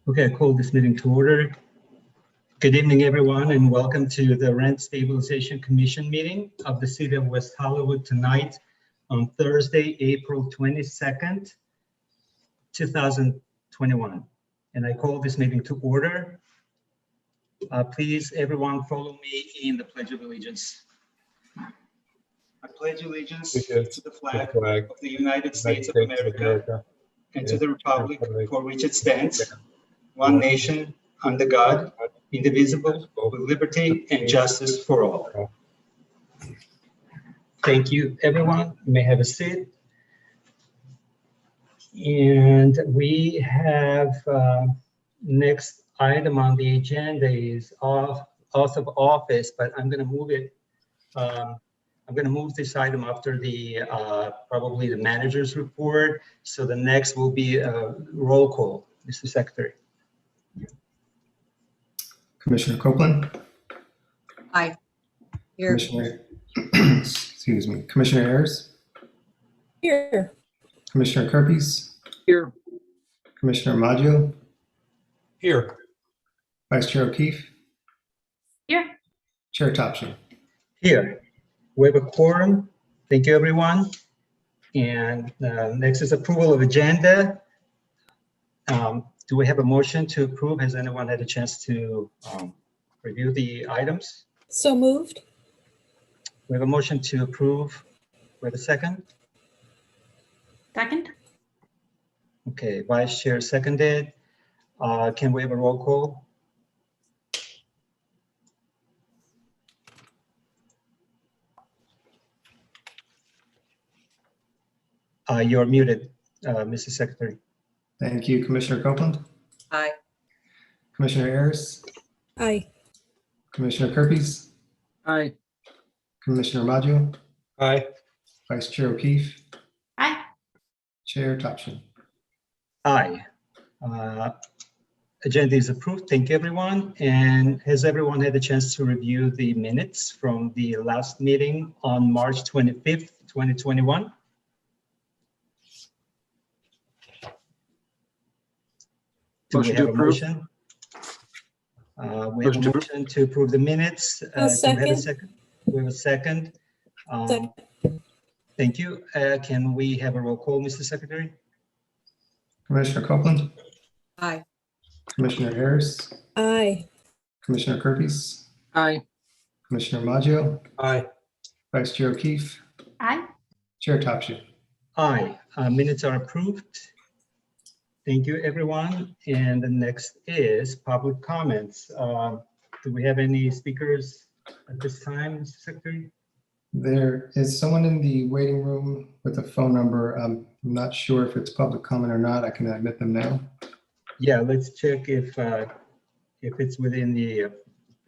Okay, I call this meeting to order. Good evening, everyone, and welcome to the Rent Stabilization Commission meeting of the City of West Hollywood tonight on Thursday, April 22nd, 2021. And I call this meeting to order. Please, everyone, follow me in the Pledge of Allegiance. I pledge allegiance to the flag of the United States of America and to the republic for which it stands, one nation, under God, indivisible, with liberty and justice for all. Thank you, everyone. You may have a seat. And we have next item on the agenda is oath of office, but I'm going to move it. I'm going to move this item after the probably the manager's report. So the next will be a roll call, Mr. Secretary. Commissioner Copeland? Aye. Here. Commissioner, excuse me, Commissioner Ayers? Here. Commissioner Kirby's? Here. Commissioner Maggio? Here. Vice Chair O'Keefe? Here. Chair Topshin? Here, we have a quorum. Thank you, everyone. And next is approval of agenda. Do we have a motion to approve? Has anyone had a chance to review the items? So moved. We have a motion to approve. We have a second? Second. Okay, Vice Chair seconded. Can we have a roll call? You're muted, Mr. Secretary. Thank you. Commissioner Copeland? Aye. Commissioner Ayers? Aye. Commissioner Kirby's? Aye. Commissioner Maggio? Aye. Vice Chair O'Keefe? Aye. Chair Topshin? Aye. Agenda is approved. Thank you, everyone. And has everyone had a chance to review the minutes from the last meeting on March 25th, 2021? Do we Motion have to a approve. motion? We have a motion to approve the minutes. Do we have a second? We have a second. Second. Thank you. Can we have a roll call, Mr. Secretary? Commissioner Copeland? Aye. Commissioner Ayers? Aye. Commissioner Kirby's? Aye. Commissioner Maggio? Aye. Vice Chair O'Keefe? Aye. Chair Topshin? Aye. Minutes are approved. Thank you, everyone. And the next is public comments. Do we have any speakers at this time, Mr. Secretary? There is someone in the waiting room with a phone number. I'm not sure if it's public comment or not. I can admit them now. Yeah, let's check if it's within the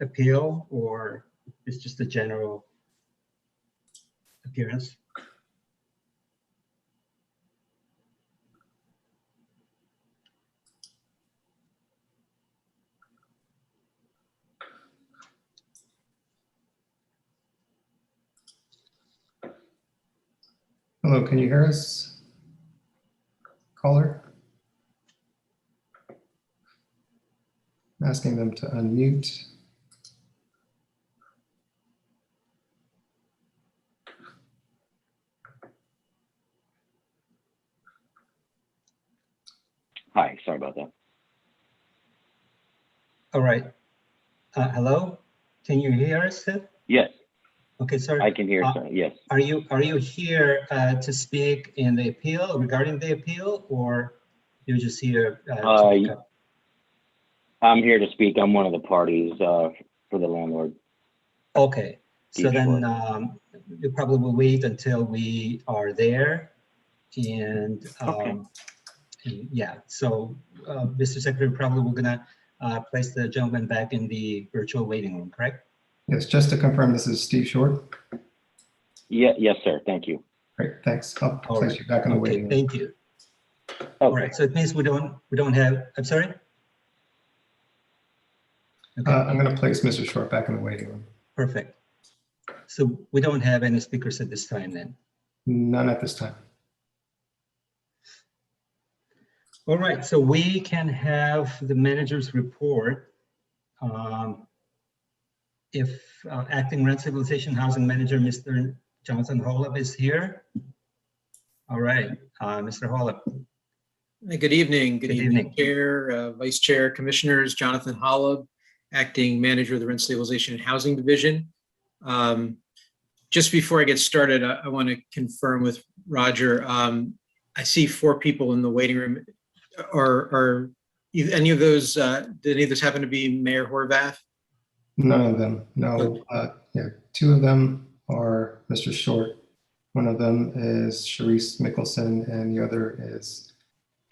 appeal or it's just a general appearance. Hello, can you hear us? Caller? I'm asking them to unmute. Hi, sorry about that. All right. Hello? Can you hear us, Sid? Yes, Okay, sorry. I can hear, sir. Yes. Are you here to speak in the appeal, regarding the appeal, or you're just here to pick up? I'm here to speak. I'm one of the parties for the landlord. Okay, so Steve then Short. you probably will wait until we are there. And, Okay. and yeah, so Mr. Secretary, probably we're gonna place the gentleman back in the virtual waiting room, correct? Yes, just to confirm, this is Steve Short. Yeah, yes, sir. Thank you. Great, thanks. I'll All place right. you back in the Okay, waiting room. thank you. All Okay. right, so it means we don't have, I'm sorry? Okay. I'm going to place Mr. Short back in the waiting room. Perfect. So we don't have any speakers at this time then? None at this time. All right, so we can have the manager's report. If Acting Rent Stabilization Housing Manager, Mr. Jonathan Holub is here. All right, Mr. Holub. Hey, good evening. Good Good evening, evening. Chair, Vice Chair, Commissioners. Jonathan Holub, Acting Manager of the Rent Stabilization and Housing Division. Just before I get started, I want to confirm with Roger. I see 4 people in the waiting room. Are any of those, did any of those happen to be Mayor Horvath? None of them. No. Yeah, 2 of them are Mr. Short. One of them is Sharice Mickelson, and the other is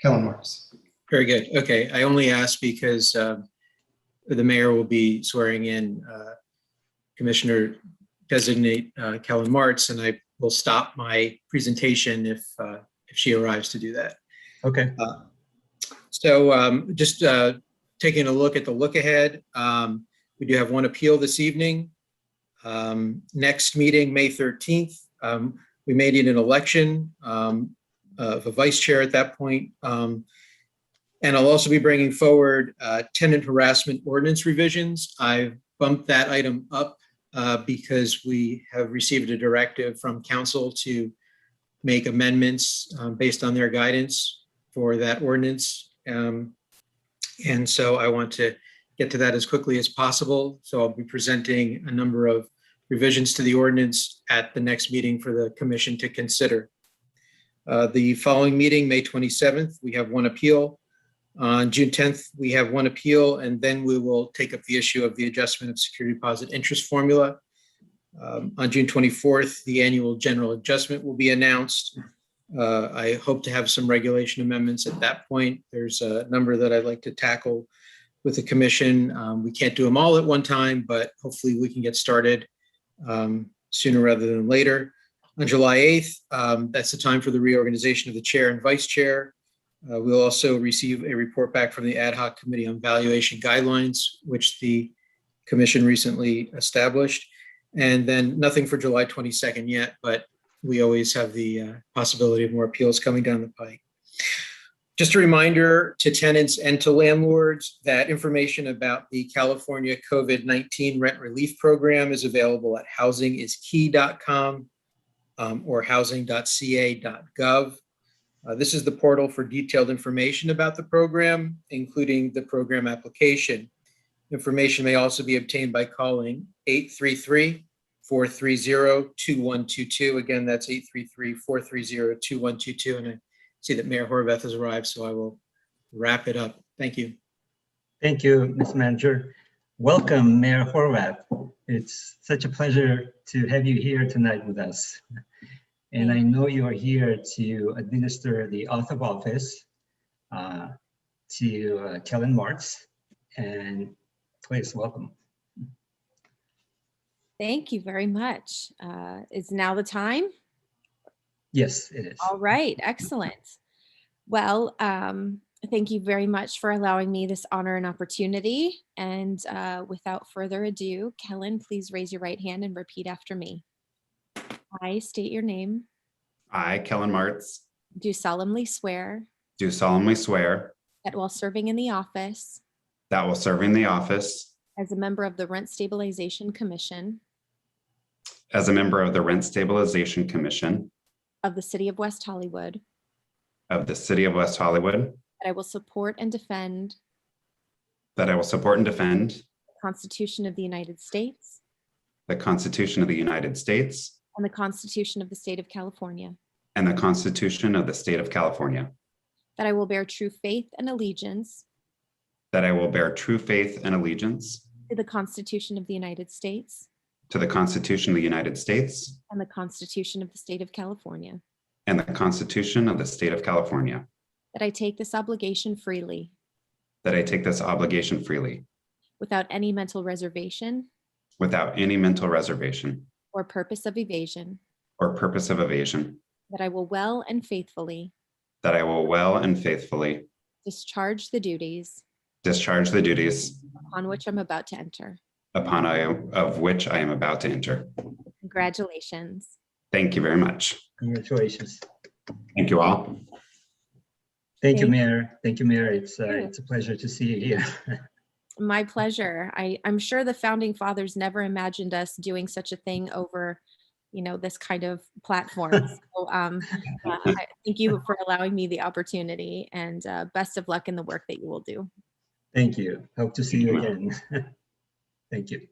Kellen Marks. Very good. Okay. I only asked because the mayor will be swearing in Commissioner Designate Kellen Martz, and I will stop my presentation if she arrives to do that. Okay. So just taking a look at the look ahead, we do have one appeal this evening. Next meeting, May 13th. We may need an election of a vice chair at that point. And I'll also be bringing forward tenant harassment ordinance revisions. I've bumped that item up because we have received a directive from Counsel to make amendments based on their guidance for that ordinance. And so I want to get to that as quickly as possible. So I'll be presenting a number of revisions to the ordinance at the next meeting for the commission to consider. The following meeting, May 27th, we have one appeal. On June 10th, we have one appeal, and then we will take up the issue of the adjustment of security deposit interest formula. On June 24th, the annual general adjustment will be announced. I hope to have some regulation amendments at that point. There's a number that I'd like to tackle with the commission. We can't do them all at one time, but hopefully we can get started sooner rather than later. On July 8th, that's the time for the reorganization of the chair and vice chair. We'll also receive a report back from the Ad Hoc Committee on Valuation Guidelines, which the commission recently established. And then nothing for July 22nd yet, but we always have the possibility of more appeals coming down the pike. Just a reminder to tenants and to landlords that information about the California COVID-19 rent relief program is available at housingiskey.com or housing.ca.gov. This is the portal for detailed information about the program, including the program application. Information may also be obtained by calling 833-430-2122. Again, that's 833-430-2122. And I see that Mayor Horvath has arrived, so I will wrap it up. Thank you. Thank you, Mr. Manager. Welcome, Mayor Horvath. It's such a pleasure to have you here tonight with us. And I know you are here to administer the oath of office to Kellen Martz. And please welcome. Thank you very much. Is now the time? Yes, it is. All right, excellent. Well, thank you very much for allowing me this honor and opportunity. And without further ado, Kellen, please raise your right hand and repeat after me. I state your name. I, Kellen Martz, Do solemnly swear do solemnly swear that while serving in the office that while serving the office as a member of the Rent Stabilization Commission as a member of the Rent Stabilization Commission of the City of West Hollywood, of the City of West Hollywood, that I will support and defend that I will support and defend the Constitution of the United States the Constitution of the United States and the Constitution of the State of California, and the Constitution of the State of California, that I will bear true faith and allegiance that I will bear true faith and allegiance to the Constitution of the United States to the Constitution of the United States and the Constitution of the State of California, and the Constitution of the State of California, that I take this obligation freely that I take this obligation freely without any mental reservation without any mental reservation or purpose of evasion, or purpose of evasion, that I will well and faithfully that I will well and faithfully discharge the duties discharge the duties upon which I'm about to enter. of which I am about to enter. Congratulations. Thank you very much. Congratulations. Thank you all. Thank you, Thank- Mayor. Thank you, Mayor. It's you. a pleasure to see you here. My pleasure. I'm sure the founding fathers never imagined us doing such a thing over, this kind of platform. So, thank you for allowing me the opportunity, and best of luck in the work that you will do. Thank you. Hope to see you Thank again. Thank you.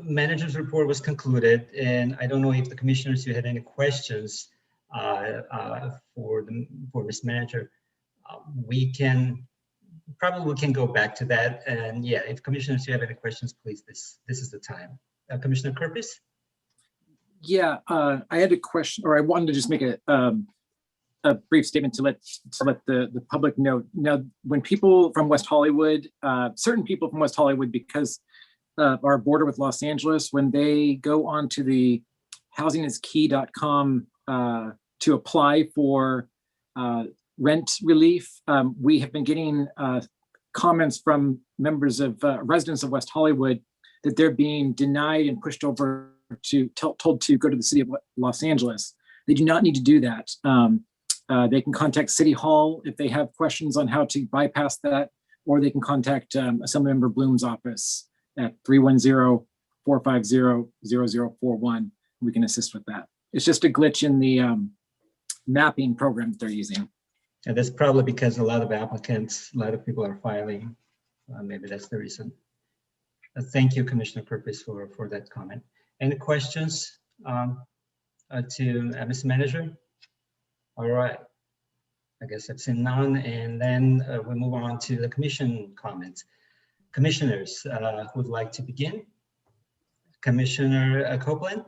Manager's report was concluded, and I don't know if the commissioners, you had any questions for Ms. Manager. We can go back to that, and yeah, if commissioners, you have any questions, please, this is the time. Commissioner Kerpis? Yeah, I had a question, or I wanted to just make a brief statement to let the public know. Now, when people from West Hollywood, certain people from West Hollywood, because our border with Los Angeles, when they go onto the housingiskey.com to apply for rent relief, we have been getting comments from members of residents of West Hollywood that they're being denied and pushed over told to go to the city of Los Angeles. They do not need to do that. They can contact City Hall if they have questions on how to bypass that, or they can contact Assemblymember Bloom's office at 310-450-0041. We can assist with that. It's just a glitch in the mapping program that they're using. And that's probably because a lot of people are filing. Maybe that's the reason. Thank you, Commissioner Kerpis, for that comment. Any questions to Ms. Manager? All right. I guess I've seen none, and then we move on to the commission comments. Commissioners who would like to begin? Commissioner Copeland?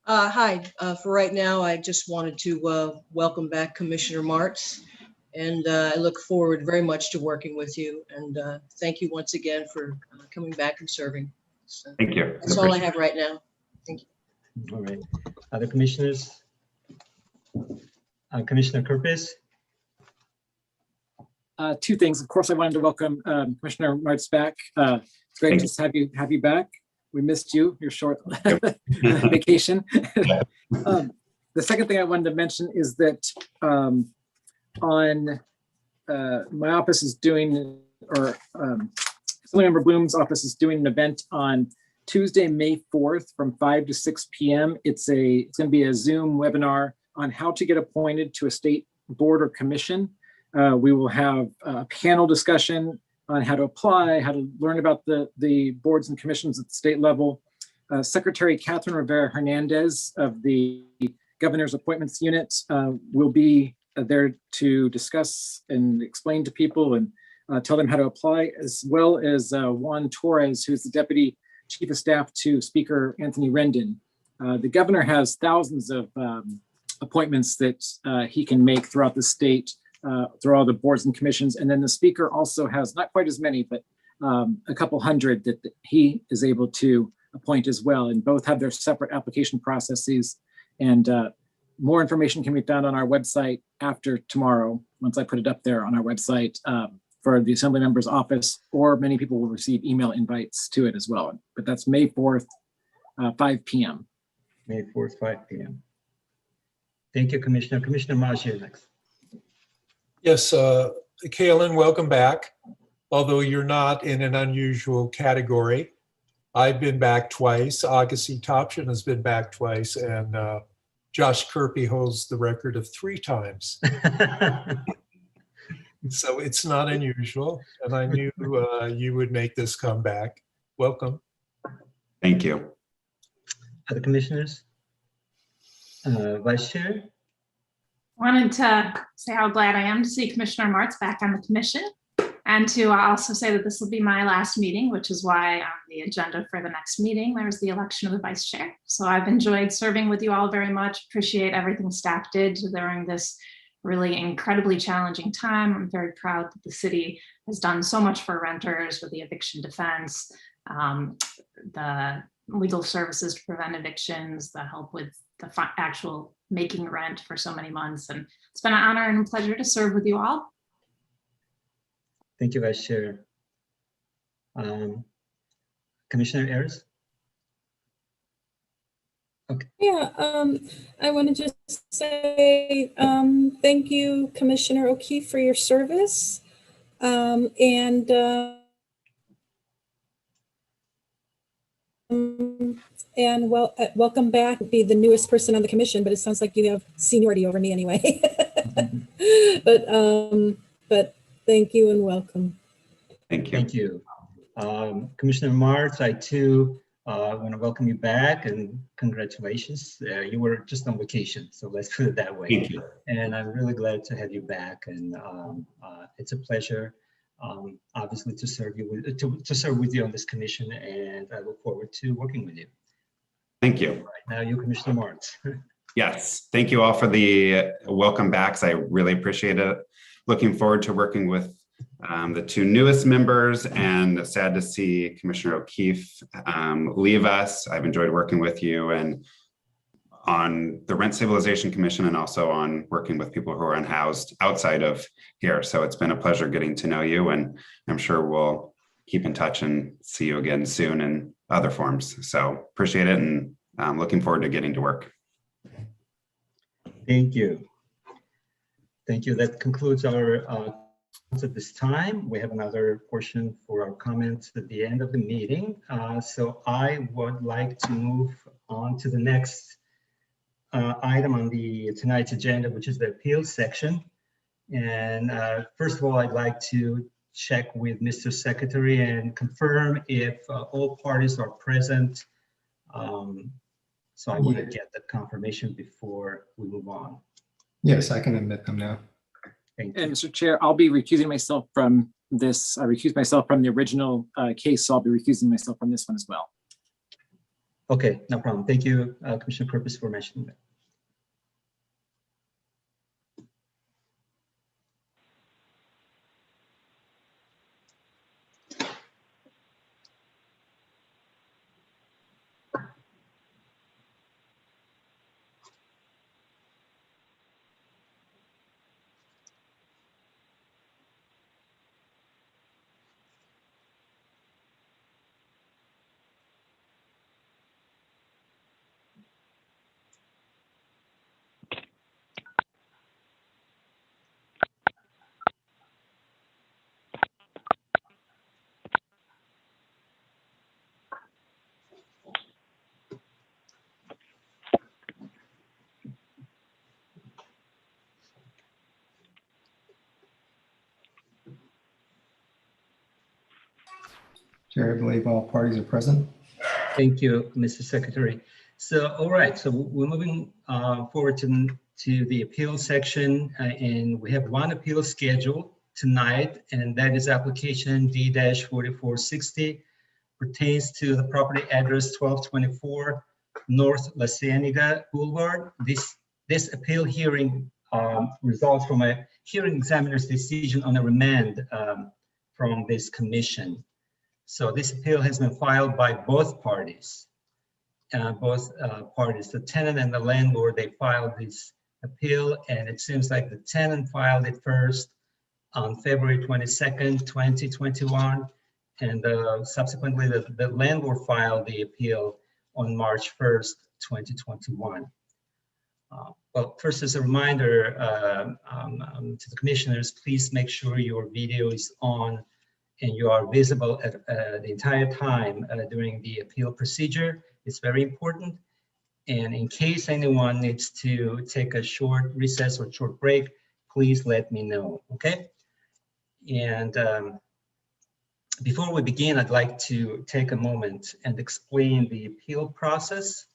Hi, for right now, I just wanted to welcome back Commissioner Martz, and I look forward very much to working with you. And thank you once again for coming back and serving. So Thank you. that's all I have right now. Thank you. All right. Other commissioners? Commissioner Kerpis? Two things. Of course, I wanted to welcome Commissioner Martz back. It's great to have you back. We missed you, your short vacation. The second thing I wanted to mention is that my office is doing, or Assemblymember Bloom's office is doing an event on Tuesday, May 4th from 5 to 6 p.m. It's going to be a Zoom webinar on how to get appointed to a state board or commission. We will have a panel discussion on how to apply, how to learn about the boards and commissions at the state level. Secretary Catherine Rivera Hernandez of the Governor's Appointments Unit will be there to discuss and explain to people and tell them how to apply, as well as Juan Torres, who's the Deputy Chief of Staff to Speaker Anthony Rendon. The governor has thousands of appointments that he can make throughout the state, through all the boards and commissions. And then the speaker also has not quite as many, but a couple hundred that he is able to appoint as well. And both have their separate application processes. And more information can be found on our website after tomorrow, once I put it up there on our website for the Assembly Member's office, or many people will receive email invites to it as well. But that's May 4th, 5 p.m. May 4th, 5 p.m. Thank you, Commissioner. Commissioner Maj, you're next. Yes, Kaylin, welcome back. Although you're not in an unusual category. I've been back twice. Agassi Topshin has been back twice, and Josh Kirby holds the record of 3 times. So it's not unusual, and I knew you would make this comeback. Welcome. Thank you. Other commissioners? Vice Chair? Wanted to say how glad I am to see Commissioner Martz back on the commission, and to also say that this will be my last meeting, which is why on the agenda for the next meeting, there's the election of the vice chair. So I've enjoyed serving with you all very much. Appreciate everything staff did during this really incredibly challenging time. I'm very proud that the city has done so much for renters with the eviction defense, the legal services to prevent evictions, the help with the actual making rent for so many months. And it's been an honor and a pleasure to serve with you all. Thank you, Vice Chair. Commissioner Ayers? Yeah, I want to just say thank you, Commissioner O'Keefe, for your service. And welcome back. Be the newest person on the commission, but it sounds like you have seniority over me anyway. But thank you and welcome. Thank you. Thank you. Commissioner Martz, I too want to welcome you back and congratulations. You were just on vacation, so let's put it that way. Thank you. And I'm really glad to have you back, and it's a pleasure, obviously, to serve with you on this commission, and I look forward to working with you. Thank you. Right now, you, Commissioner Martz. Yes, thank you all for the welcome backs. I really appreciate it. Looking forward to working with the two newest members, and sad to see Commissioner O'Keefe leave us. I've enjoyed working with you and on the Rent Stabilization Commission, and also on working with people who are unhoused outside of here. So it's been a pleasure getting to know you, and I'm sure we'll keep in touch and see you again soon in other forms. So appreciate it, and I'm looking forward to getting to work. Thank you. Thank you. That concludes our at this time. We have another portion for our comments at the end of the meeting. So I would like to move on to the next item on tonight's agenda, which is the appeals section. And first of all, I'd like to check with Mr. Secretary and confirm if all parties are present. So I want to get that confirmation before we move on. Yes, I can admit them now. Thank you. And Mr. Chair, I'll be recusing myself from this. I recused myself from the original case, so I'll be recusing myself from this one as well. Okay, no problem. Thank you, Commissioner Purpose, for mentioning that. Chair, I believe all parties are present. Thank you, Mr. Secretary. So, all right, so we're moving forward to the appeal section, and we have one appeal scheduled tonight, and that is application D-4460, pertains to the property address 1224 North La Cienega Boulevard. This appeal hearing results from a hearing examiner's decision on a remand from this commission. So this appeal has been filed by both parties. The tenant and the landlord, they filed this appeal, and it seems like the tenant filed it first on February 22nd, 2021, and subsequently the landlord filed the appeal on March 1st, 2021. Well, first, as a reminder to the commissioners, please make sure your video is on and you are visible at the entire time during the appeal procedure. It's very important. And in case anyone needs to take a short recess or short break, please let me know, okay? And before we begin, I'd like to take a moment and explain the appeal process.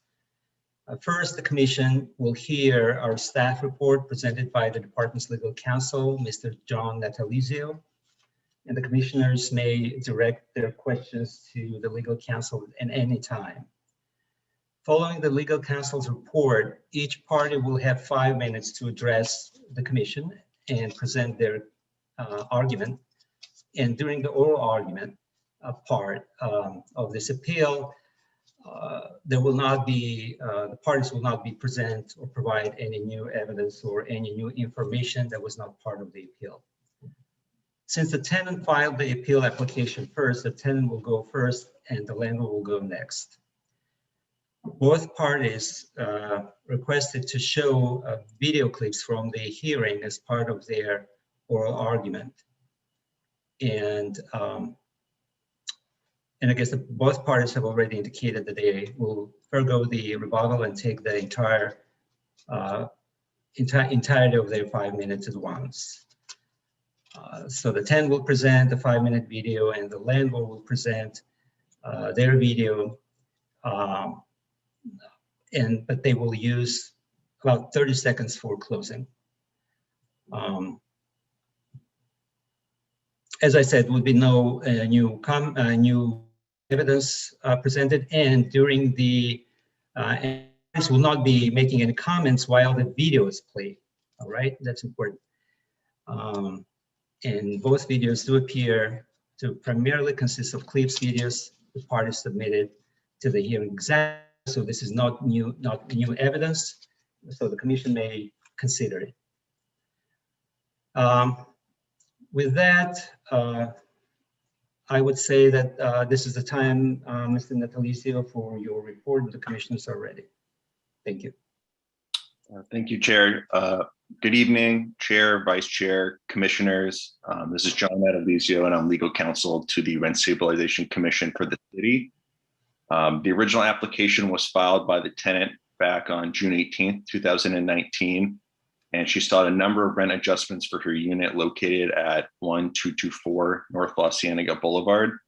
First, the commission will hear our staff report presented by the department's legal counsel, Mr. John Natalizio. And the commissioners may direct their questions to the legal counsel at any time. Following the legal counsel's report, each party will have 5 minutes to address the commission and present their argument. And during the oral argument part of this appeal, there will not be, the parties will not be present or provide any new evidence or any new information that was not part of the appeal. Since the tenant filed the appeal application first, the tenant will go first and the landlord will go next. both parties requested to show video clips from the hearing as part of their oral argument. And I guess both parties have already indicated that they will forego the rebuttal and take the entirety of their 5 minutes at once. So the tenant will present the 5-minute video and the landlord will present their video, but they will use about 30 seconds for closing. As I said, will be no new evidence presented, and during the will not be making any comments while the video is played. All right, that's important. And both videos do appear to primarily consist of clips, videos the parties submitted to the hearing examiner. So this is not new evidence. So the commission may consider it. With that, I would say that this is the time, Mr. Natalicio, for your report. The commissioners are ready. Thank you. Thank you, Chair. Good evening, Chair, Vice Chair, Commissioners. This is John Natalicio, and I'm legal counsel to the Rent Stabilization Commission for the city. The original application was filed by the tenant back on June 18th, 2019, and she sought a number of rent adjustments for her unit located at 1224 North La Cienega Boulevard.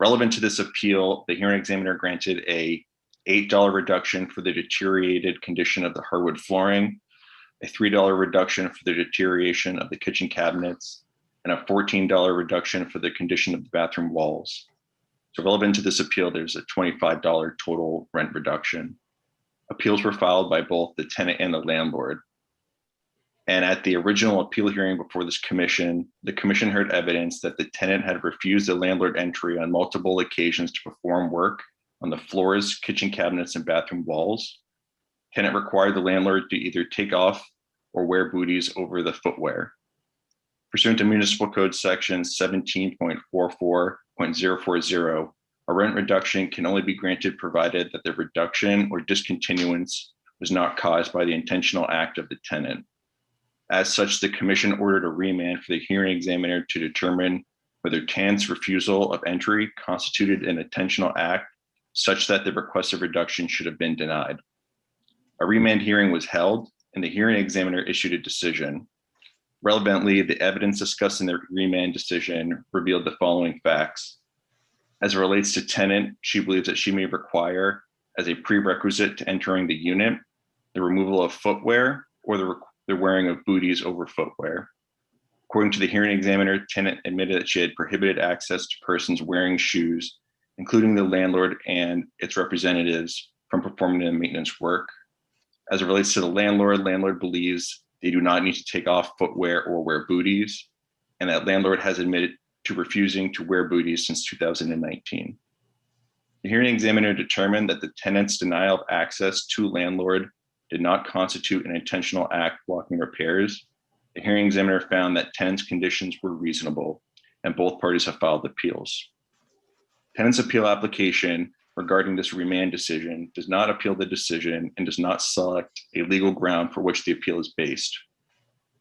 Relevant to this appeal, the hearing examiner granted a $8 reduction for the deteriorated condition of the hardwood flooring, a $3 reduction for the deterioration of the kitchen cabinets, and a $14 reduction for the condition of the bathroom walls. So relevant to this appeal, there's a $25 total rent reduction. Appeals were filed by both the tenant and the landlord. And at the original appeal hearing before this commission, the commission heard evidence that the tenant had refused the landlord entry on multiple occasions to perform work on the floors, kitchen cabinets, and bathroom walls. Tenant required the landlord to either take off or wear booties over the footwear. Pursuant to Municipal Code Section 17.44.040, a rent reduction can only be granted provided that the reduction or discontinuance was not caused by the intentional act of the tenant. As such, the commission ordered a remand for the hearing examiner to determine whether tenant's refusal of entry constituted an intentional act such that the requested reduction should have been denied. A remand hearing was held, and the hearing examiner issued a decision. Relevantly, the evidence discussed in the remand decision revealed the following facts. As it relates to tenant, she believes that she may require, as a prerequisite to entering the unit, the removal of footwear or the wearing of booties over footwear. According to the hearing examiner, tenant admitted that she had prohibited access to persons wearing shoes, including the landlord and its representatives, from performing the maintenance work. As it relates to the landlord believes they do not need to take off footwear or wear booties, and that landlord has admitted to refusing to wear booties since 2019. The hearing examiner determined that the tenant's denial of access to landlord did not constitute an intentional act blocking repairs. The hearing examiner found that tenant's conditions were reasonable, and both parties have filed appeals. Tenant's appeal application regarding this remand decision does not appeal the decision and does not select a legal ground for which the appeal is based.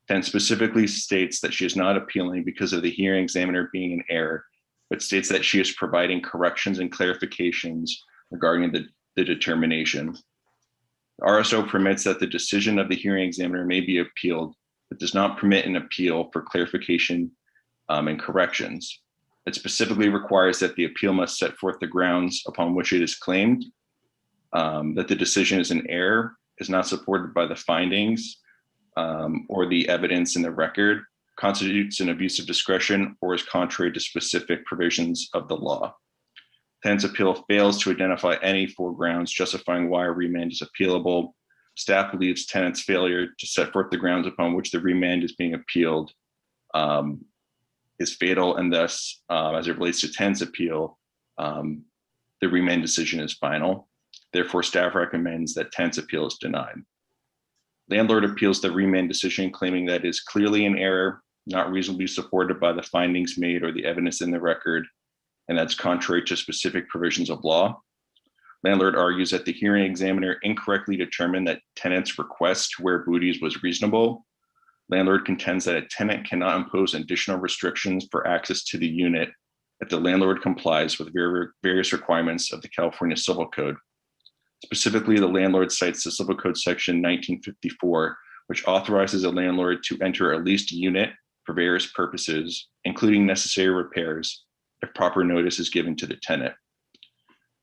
Tenant specifically states that she is not appealing because of the hearing examiner being in error, but states that she is providing corrections and clarifications regarding the determination. The RSO permits that the decision of the hearing examiner may be appealed, but does not permit an appeal for clarification and corrections. It specifically requires that the appeal must set forth the grounds upon which it is claimed, that the decision is in error, is not supported by the findings or the evidence in the record, constitutes an abuse of discretion, or is contrary to specific provisions of the law. Tenant's appeal fails to identify any four grounds justifying why a remand is appealable. Staff believes tenant's failure to set forth the grounds upon which the remand is being appealed is fatal, and thus, as it relates to tenant's appeal, the remand decision is final. Therefore, staff recommends that tenant's appeal is denied. Landlord appeals the remand decision, claiming that it is clearly in error, not reasonably supported by the findings made or the evidence in the record, and that's contrary to specific provisions of law. Landlord argues that the hearing examiner incorrectly determined that tenant's request to wear booties was reasonable. Landlord contends that a tenant cannot impose additional restrictions for access to the unit if the landlord complies with various requirements of the California Civil Code. Specifically, the landlord cites the Civil Code section 1954, which authorizes a landlord to enter a leased unit for various purposes, including necessary repairs, if proper notice is given to the tenant.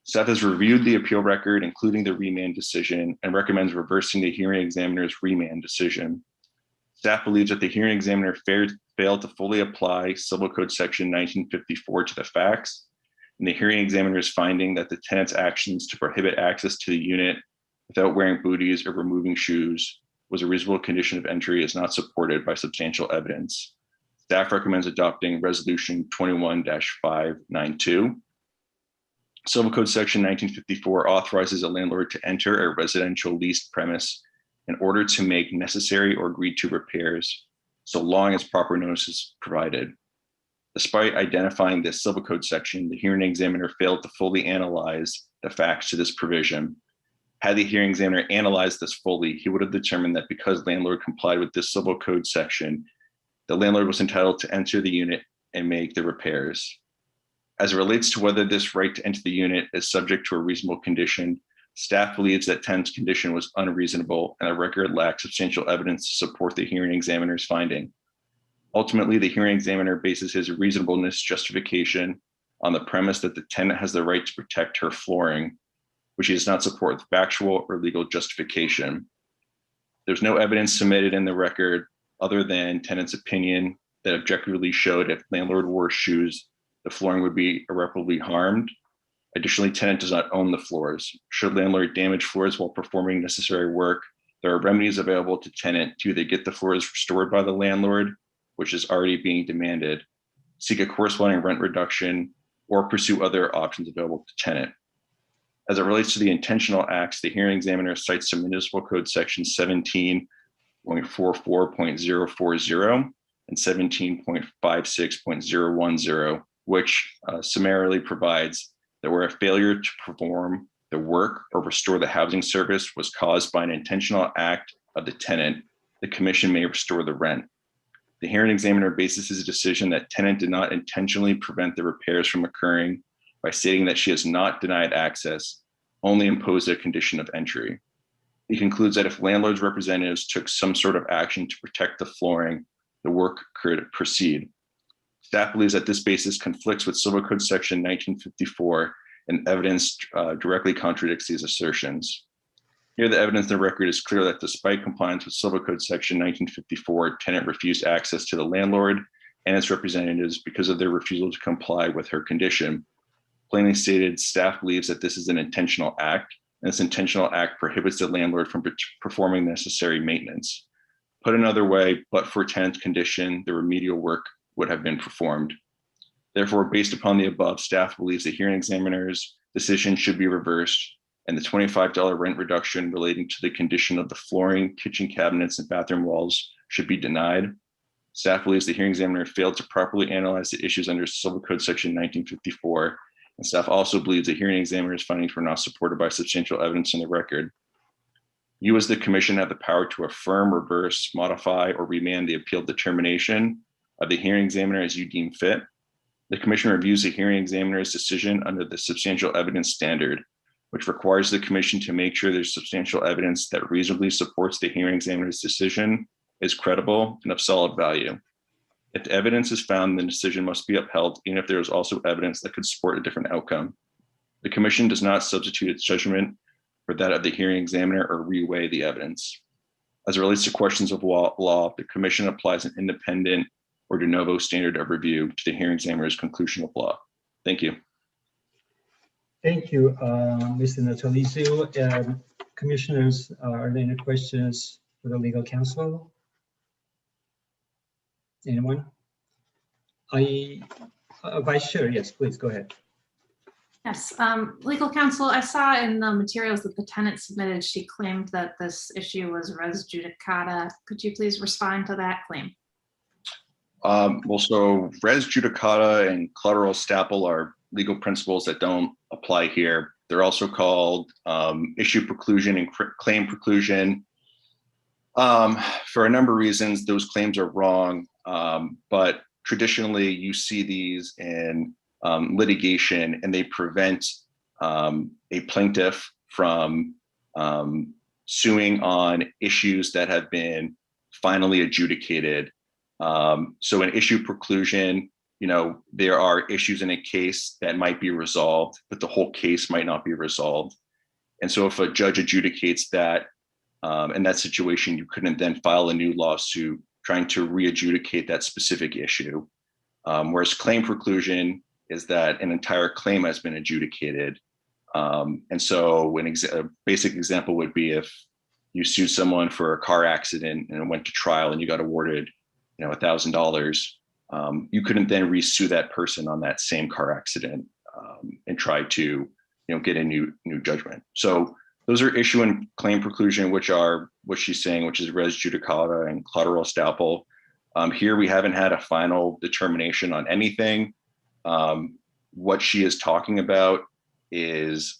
Staff has reviewed the appeal record, including the remand decision, and recommends reversing the hearing examiner's remand decision. Staff believes that the hearing examiner failed to fully apply Civil Code section 1954 to the facts, and the hearing examiner's finding that the tenant's actions to prohibit access to the unit without wearing booties or removing shoes was a reasonable condition of entry is not supported by substantial evidence. Staff recommends adopting Resolution 21-592. Civil Code section 1954 authorizes a landlord to enter a residential leased premise in order to make necessary or agreed to repairs, so long as proper notice is provided. Despite identifying this Civil Code section, the hearing examiner failed to fully analyze the facts to this provision. Had the hearing examiner analyzed this fully, he would have determined that because landlord complied with this Civil Code section, the landlord was entitled to enter the unit and make the repairs. As it relates to whether this right to enter the unit is subject to a reasonable condition, staff believes that tenant's condition was unreasonable and the record lacks substantial evidence to support the hearing examiner's finding. Ultimately, the hearing examiner bases his reasonableness justification on the premise that the tenant has the right to protect her flooring, which he does not support with factual or legal justification. There's no evidence submitted in the record other than tenant's opinion that objectively showed if landlord wore shoes, the flooring would be irreparably harmed. Additionally, tenant does not own the floors. Should landlord damage floors while performing necessary work, there are remedies available to tenant to either get the floors restored by the landlord, which is already being demanded, seek a corresponding rent reduction, or pursue other options available to tenant. As it relates to the intentional acts, the hearing examiner cites the Municipal Code section 17.44.040 and 17.56.010, which summarily provides that where a failure to perform the work or restore the housing service was caused by an intentional act of the tenant, the commission may restore the rent. The hearing examiner bases his decision that tenant did not intentionally prevent the repairs from occurring by stating that she has not denied access, only imposed a condition of entry. He concludes that if landlord's representatives took some sort of action to protect the flooring, the work could proceed. Staff believes that this basis conflicts with Civil Code section 1954 and evidence directly contradicts these assertions. Here, the evidence in the record is clear that despite compliance with Civil Code section 1954, tenant refused access to the landlord and its representatives because of their refusal to comply with her condition. Plainly stated, staff believes that this is an intentional act, and this intentional act prohibits the landlord from performing necessary maintenance. Put another way, but for tenant's condition, the remedial work would have been performed. Therefore, based upon the above, staff believes the hearing examiner's decision should be reversed and the $25 rent reduction relating to the condition of the flooring, kitchen cabinets, and bathroom walls should be denied. Staff believes the hearing examiner failed to properly analyze the issues under Civil Code section 1954, and staff also believes the hearing examiner's findings were not supported by substantial evidence in the record. You as the commission have the power to affirm, reverse, modify, or remand the appeal determination of the hearing examiner as you deem fit. The commission reviews the hearing examiner's decision under the substantial evidence standard, which requires the commission to make sure there's substantial evidence that reasonably supports the hearing examiner's decision is credible and of solid value. If the evidence is found, the decision must be upheld, even if there is also evidence that could support a different outcome. The commission does not substitute its judgment for that of the hearing examiner or reweigh the evidence. As it relates to questions of law, the commission applies an independent or de novo standard of review to the hearing examiner's conclusion of law. Thank you. Thank you, Mr. Natalizio. Commissioners, are there any questions for the legal counsel? Anyone? Vice Chair, yes, please go ahead. Yes, legal counsel, I saw in the materials that the tenant submitted, she claimed that this issue was res judicata. Could you please respond to that claim? Well, so res judicata and collateral estoppel are legal principles that don't apply here. They're also called issue preclusion and claim preclusion. For a number of reasons, those claims are wrong, but traditionally you see these in litigation, and they prevent a plaintiff from suing on issues that have been finally adjudicated. So an issue preclusion, there are issues in a case that might be resolved, but the whole case might not be resolved. And so if a judge adjudicates that, in that situation, you couldn't then file a new lawsuit trying to re-adjudicate that specific issue. Whereas claim preclusion is that an entire claim has been adjudicated. And so a basic example would be if you sued someone for a car accident and it went to trial and you got awarded, $1,000, you couldn't then re-sue that person on that same car accident and try to, get a new judgment. So those are issue and claim preclusion, which are what she's saying, which is res judicata and collateral estoppel. Here we haven't had a final determination on anything. What she is talking about is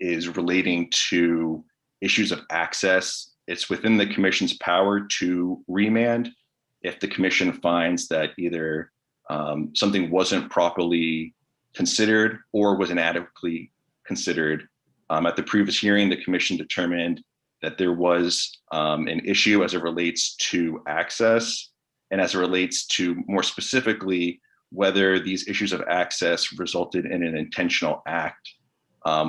relating to issues of access. It's within the commission's power to remand if the commission finds that either something wasn't properly considered or was inadequately considered. At the previous hearing, the commission determined that there was an issue as it relates to access and as it relates to, more specifically, whether these issues of access resulted in an intentional act,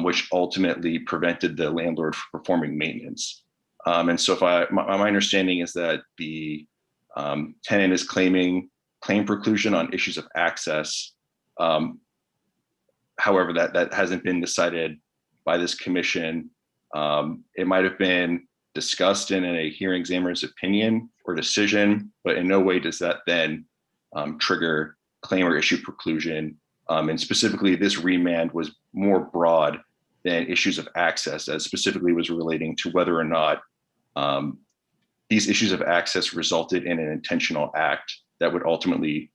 which ultimately prevented the landlord from performing maintenance. And so my understanding is that the tenant is claiming claim preclusion on issues of access. However, that hasn't been decided by this commission. It might have been discussed in a hearing examiner's opinion or decision, but in no way does that then trigger claim or issue preclusion. And specifically, this remand was more broad than issues of access, as specifically was relating to whether or not these issues of access resulted in an intentional act that would ultimately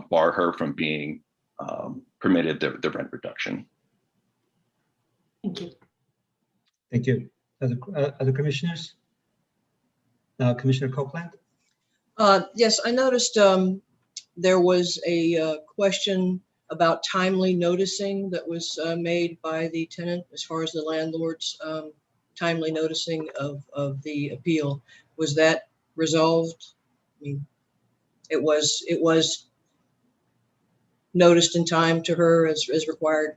bar her from being permitted the rent reduction. Thank you. Thank you. Other commissioners? Commissioner Copeland? Yes, I noticed there was a question about timely noticing that was made by the tenant as far as the landlord's timely noticing of the appeal. Was that resolved? I mean, it was noticed in time to her as required.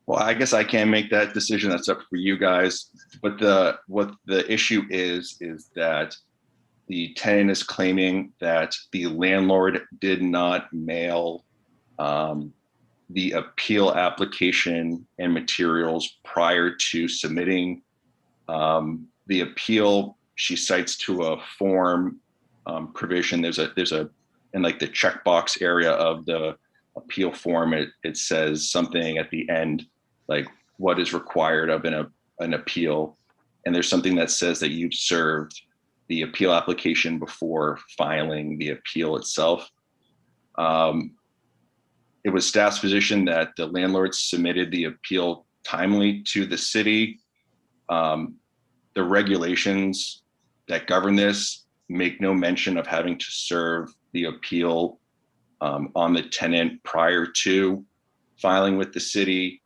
Well, I guess I can't make that decision. That's up for you guys. But what the issue is that the tenant is claiming that the landlord did not mail the appeal application and materials prior to submitting the appeal. She cites to a form provision. There's a in like the checkbox area of the appeal form. It says something at the end like what is required of an appeal, and there's something that says that you've served the appeal application before filing the appeal itself. It was staff's position that the landlord submitted the appeal timely to the city. The regulations that govern this make no mention of having to serve the appeal on the tenant prior to filing with the city.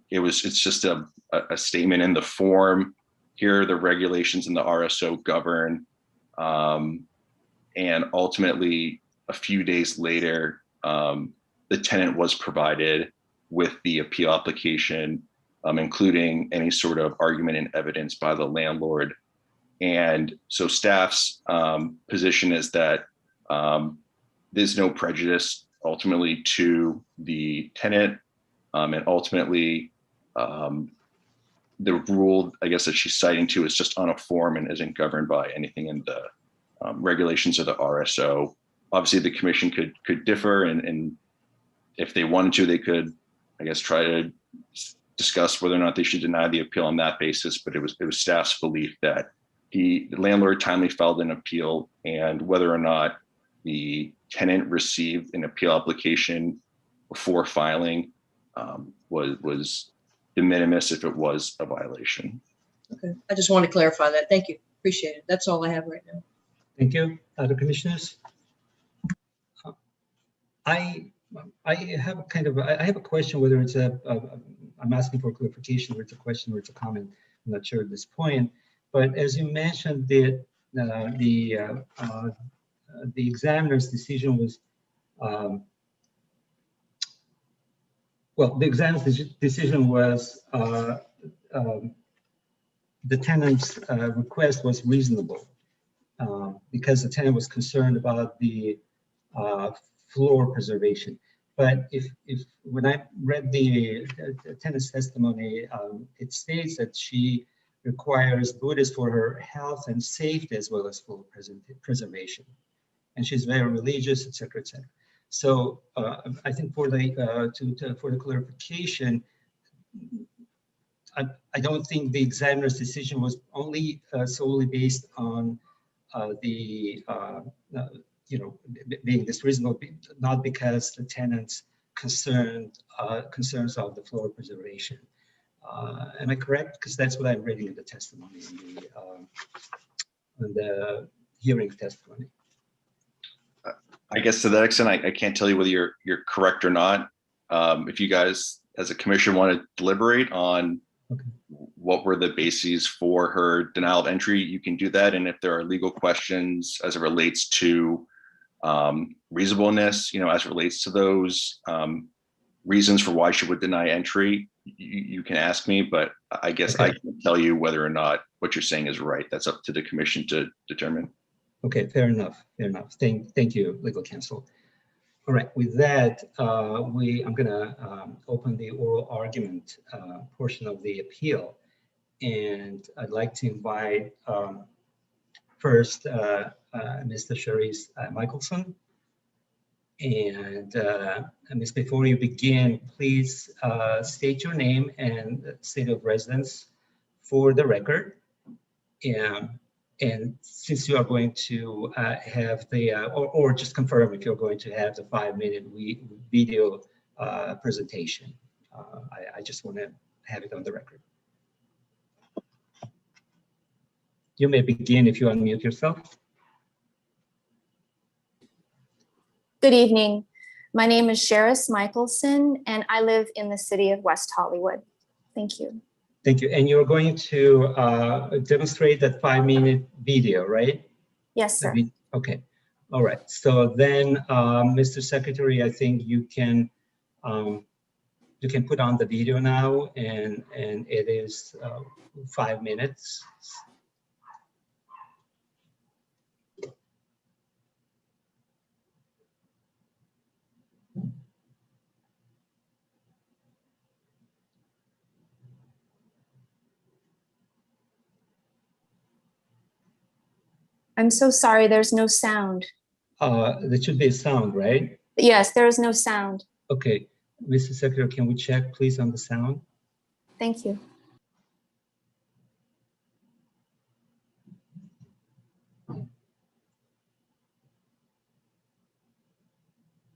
It's just a statement in the form. Here are the regulations in the RSO govern. And ultimately, a few days later, the tenant was provided with the appeal application, including any sort of argument and evidence by the landlord. And so staff's position is that there's no prejudice ultimately to the tenant. And ultimately, the rule, I guess, that she's citing to is just on a form and isn't governed by anything in the regulations of the RSO. Obviously, the commission could differ, and if they wanted to, they could, I guess, try to discuss whether or not they should deny the appeal on that basis. But it was staff's belief that the landlord timely filed an appeal, and whether or not the tenant received an appeal application before filing was de minimis if it was a violation. Okay, I just want to clarify that. Thank you. Appreciate it. That's all I have right now. Thank you. Other commissioners? I have I have a question, whether it's I'm asking for clarification, whether it's a question or it's a comment. I'm not sure at this point, but as you mentioned, the examiner's decision was, the examiner's decision was the tenant's request was reasonable because the tenant was concerned about the floor preservation. But if when I read the tenant's testimony, it states that she requires Buddhists for her health and safety as well as floor preservation, and she's very religious, etc., etc. So I think for the for the clarification, I don't think the examiner's decision was only solely based on being this reasonable, not because the tenant's concerns of the floor preservation. Am I correct? Because that's what I'm reading in the testimony, in the hearing testimony. I guess to that extent, I can't tell you whether you're correct or not. If you guys, as a commission, want to deliberate on what were the bases for her denial of entry, you can do that. And if there are legal questions as it relates to reasonableness, as it relates to those reasons for why she would deny entry, you can ask me, but I guess I can tell you whether or not what you're saying is right. That's up to the commission to determine. Okay, fair enough. Fair enough. Thank you, legal counsel. All right, with that, I'm gonna open the oral argument portion of the appeal. And I'd like to invite first Mr. Cherise Michelson. And Ms., before you begin, please state your name and state of residence for the record. And since you are going to have the, or just confirm if you're going to have the 5-minute video presentation. I just want to have it on the record. You may begin if you unmute yourself. Good evening. My name is Cherise Michelson, and I live in the city of West Hollywood. Thank you. Thank you. And you're going to demonstrate that 5-minute video, right? Yes, sir. Okay. All right. So then, Mr. Secretary, I think you can put on the video now, and it is 5 minutes. I'm so sorry, there's no sound. There should be a sound, right? Yes, there is no sound. Okay. Mr. Secretary, can we check, please, on the sound? Thank you.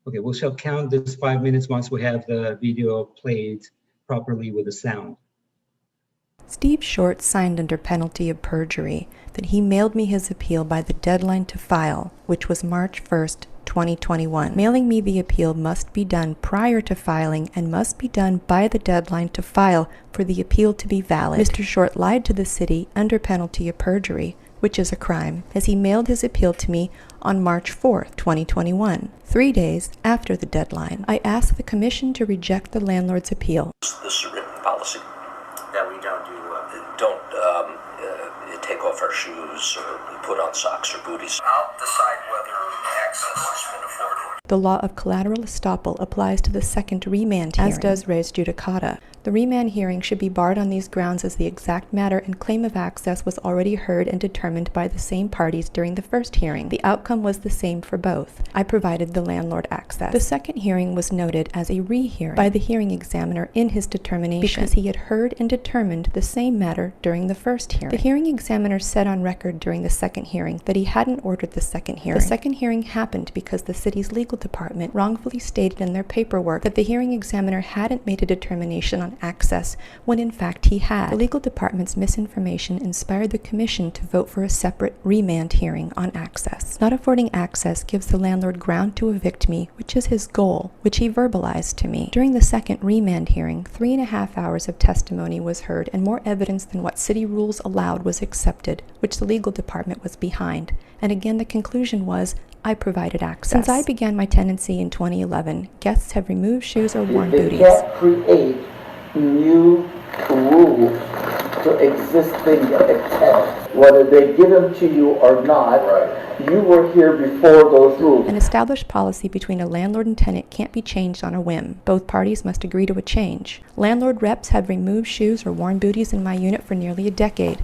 Okay, we shall count this 5 minutes once we have the video played properly with the sound. Steve Short signed under penalty of perjury that he mailed me his appeal by the deadline to file, which was March 1st, 2021. Mailing me the appeal must be done prior to filing and must be done by the deadline to file for the appeal to be valid. Mr. Short lied to the city under penalty of perjury, which is a crime, as he mailed his appeal to me on March 4th, 2021, 3 days after the deadline. I ask the commission to reject the landlord's appeal. This is a written policy that we don't take off our shoes or put on socks or booties. I'll decide whether access has been afforded. The law of collateral estoppel applies to the second remand hearing, as does res judicata. The remand hearing should be barred on these grounds as the exact matter and claim of access was already heard and determined by the same parties during the first hearing. The outcome was the same for both. I provided the landlord access. The second hearing was noted as a rehearing by the hearing examiner in his determination because he had heard and determined the same matter during the first hearing. The hearing examiner said on record during the second hearing that he hadn't ordered the second hearing. The second hearing happened because the city's legal department wrongfully stated in their paperwork that the hearing examiner hadn't made a determination on access when in fact he had. The legal department's misinformation inspired the commission to vote for a separate remand hearing on access. Not affording access gives the landlord ground to evict me, which is his goal, which he verbalized to me. During the second remand hearing, 3.5 hours of testimony was heard and more evidence than what city rules allowed was accepted, which the legal department was behind. And again, the conclusion was, I provided access. Since I began my tenancy in 2011, guests have removed shoes or worn booties. They can't create new rules to existing tenants. Whether they give them to you or not, you were here before those rules. An established policy between a landlord and tenant can't be changed on a whim. Both parties must agree to a change. Landlord reps have removed shoes or worn booties in my unit for nearly a decade.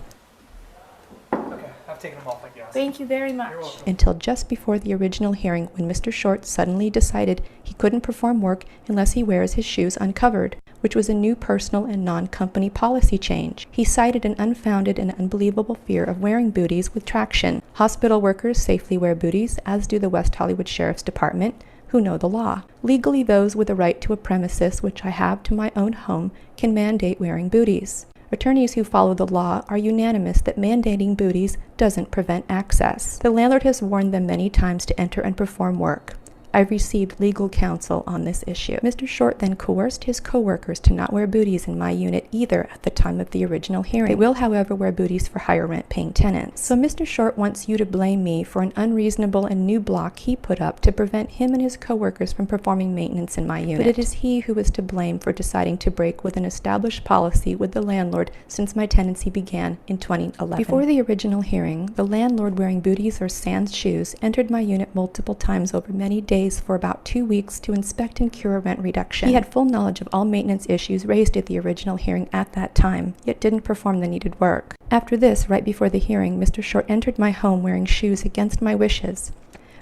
Okay, I've taken them off, I guess. Thank you very much. Until just before the original hearing when Mr. Short suddenly decided he couldn't perform work unless he wears his shoes uncovered, which was a new personal and non-company policy change. He cited an unfounded and unbelievable fear of wearing booties with traction. Hospital workers safely wear booties, as do the West Hollywood Sheriff's Department, who know the law. Legally, those with a right to a premises, which I have to my own home, can mandate wearing booties. Attorneys who follow the law are unanimous that mandating booties doesn't prevent access. The landlord has warned them many times to enter and perform work. I've received legal counsel on this issue. Mr. Short then coerced his co-workers to not wear booties in my unit either at the time of the original hearing. They will, however, wear booties for higher rent paying tenants. So Mr. Short wants you to blame me for an unreasonable and new block he put up to prevent him and his co-workers from performing maintenance in my unit. But it is he who is to blame for deciding to break with an established policy with the landlord since my tenancy began in 2011. Before the original hearing, the landlord wearing booties or sans shoes entered my unit multiple times over many days for about 2 weeks to inspect and cure a rent reduction. He had full knowledge of all maintenance issues raised at the original hearing at that time, yet didn't perform the needed work. After this, right before the hearing, Mr. Short entered my home wearing shoes against my wishes.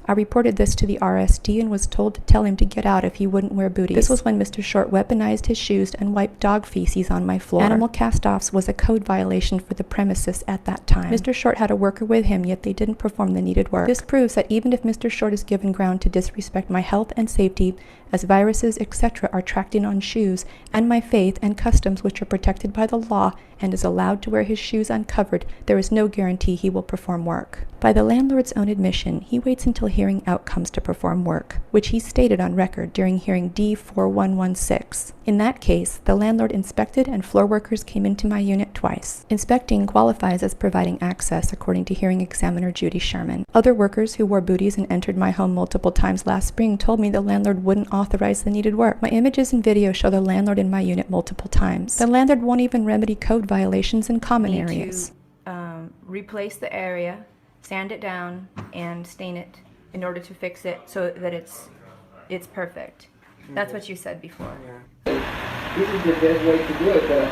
I reported this to the RSD and was told to tell him to get out if he wouldn't wear booties. This was when Mr. Short weaponized his shoes and wiped dog feces on my floor. Animal cast-offs was a code violation for the premises at that time. Mr. Short had a worker with him, yet they didn't perform the needed work. This proves that even if Mr. Short is given ground to disrespect my health and safety, as viruses, etc. are tracked in on shoes, and my faith and customs which are protected by the law, and is allowed to wear his shoes uncovered, there is no guarantee he will perform work. By the landlord's own admission, he waits until hearing outcomes to perform work, which he stated on record during hearing D4116. In that case, the landlord inspected and floor workers came into my unit twice. Inspecting qualifies as providing access according to hearing examiner Judy Sherman. Other workers who wore booties and entered my home multiple times last spring told me the landlord wouldn't authorize the needed work. My images and video show the landlord in my unit multiple times. The landlord won't even remedy code violations in common areas. Replace the area, sand it down, and stain it in order to fix it so that it's perfect. That's what you said before. This is the best way to do it, but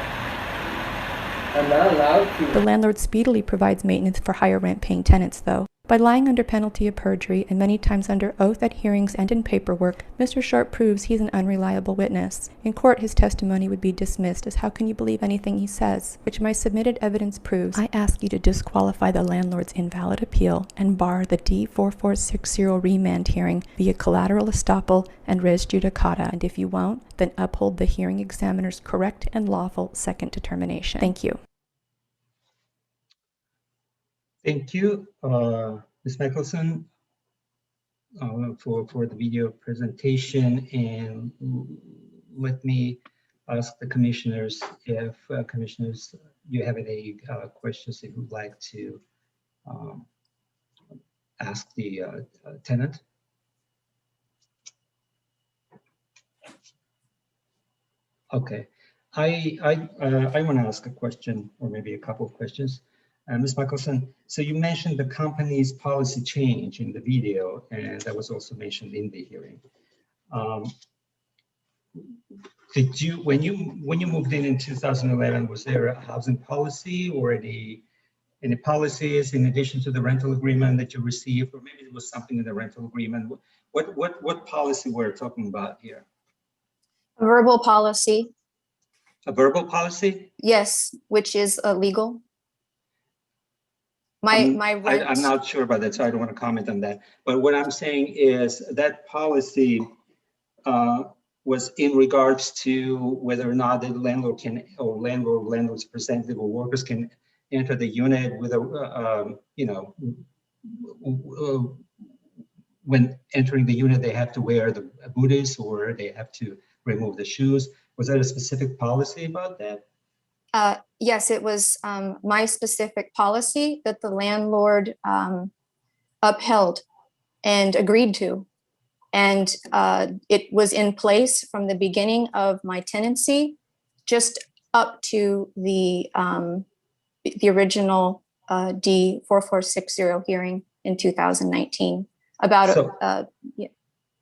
I'm not allowed to. The landlord speedily provides maintenance for higher rent paying tenants, though. By lying under penalty of perjury and many times under oath at hearings and in paperwork, Mr. Short proves he's an unreliable witness. In court, his testimony would be dismissed as how can you believe anything he says, which my submitted evidence proves. I ask you to disqualify the landlord's invalid appeal and bar the D4460 remand hearing via collateral estoppel and res judicata, and if you won't, then uphold the hearing examiner's correct and lawful second determination. Thank you. Thank you, Ms. Mickelson, for the video presentation. And let me ask the commissioners if commissioners, you have any questions that you would like to ask the tenant. Okay, I want to ask a question, or maybe a couple of questions. Ms. Mickelson, so you mentioned the company's policy change in the video, and that was also mentioned in the hearing. Did you, when you moved in 2011, was there a housing policy or any policies in addition to the rental agreement that you received, or maybe it was something in the rental agreement? What policy we're talking about here? A verbal policy. A verbal policy? Yes, which is illegal. My rent. I'm not sure about that, so I don't want to comment on that. But what I'm saying is that policy was in regards to whether or not the landlord can, or landlord's representative or workers can enter the unit with a, when entering the unit, they have to wear the booties or they have to remove the shoes. Was there a specific policy about that? Yes, it was my specific policy that the landlord upheld and agreed to. And it was in place from the beginning of my tenancy, just up to the original D4460 hearing in 2019.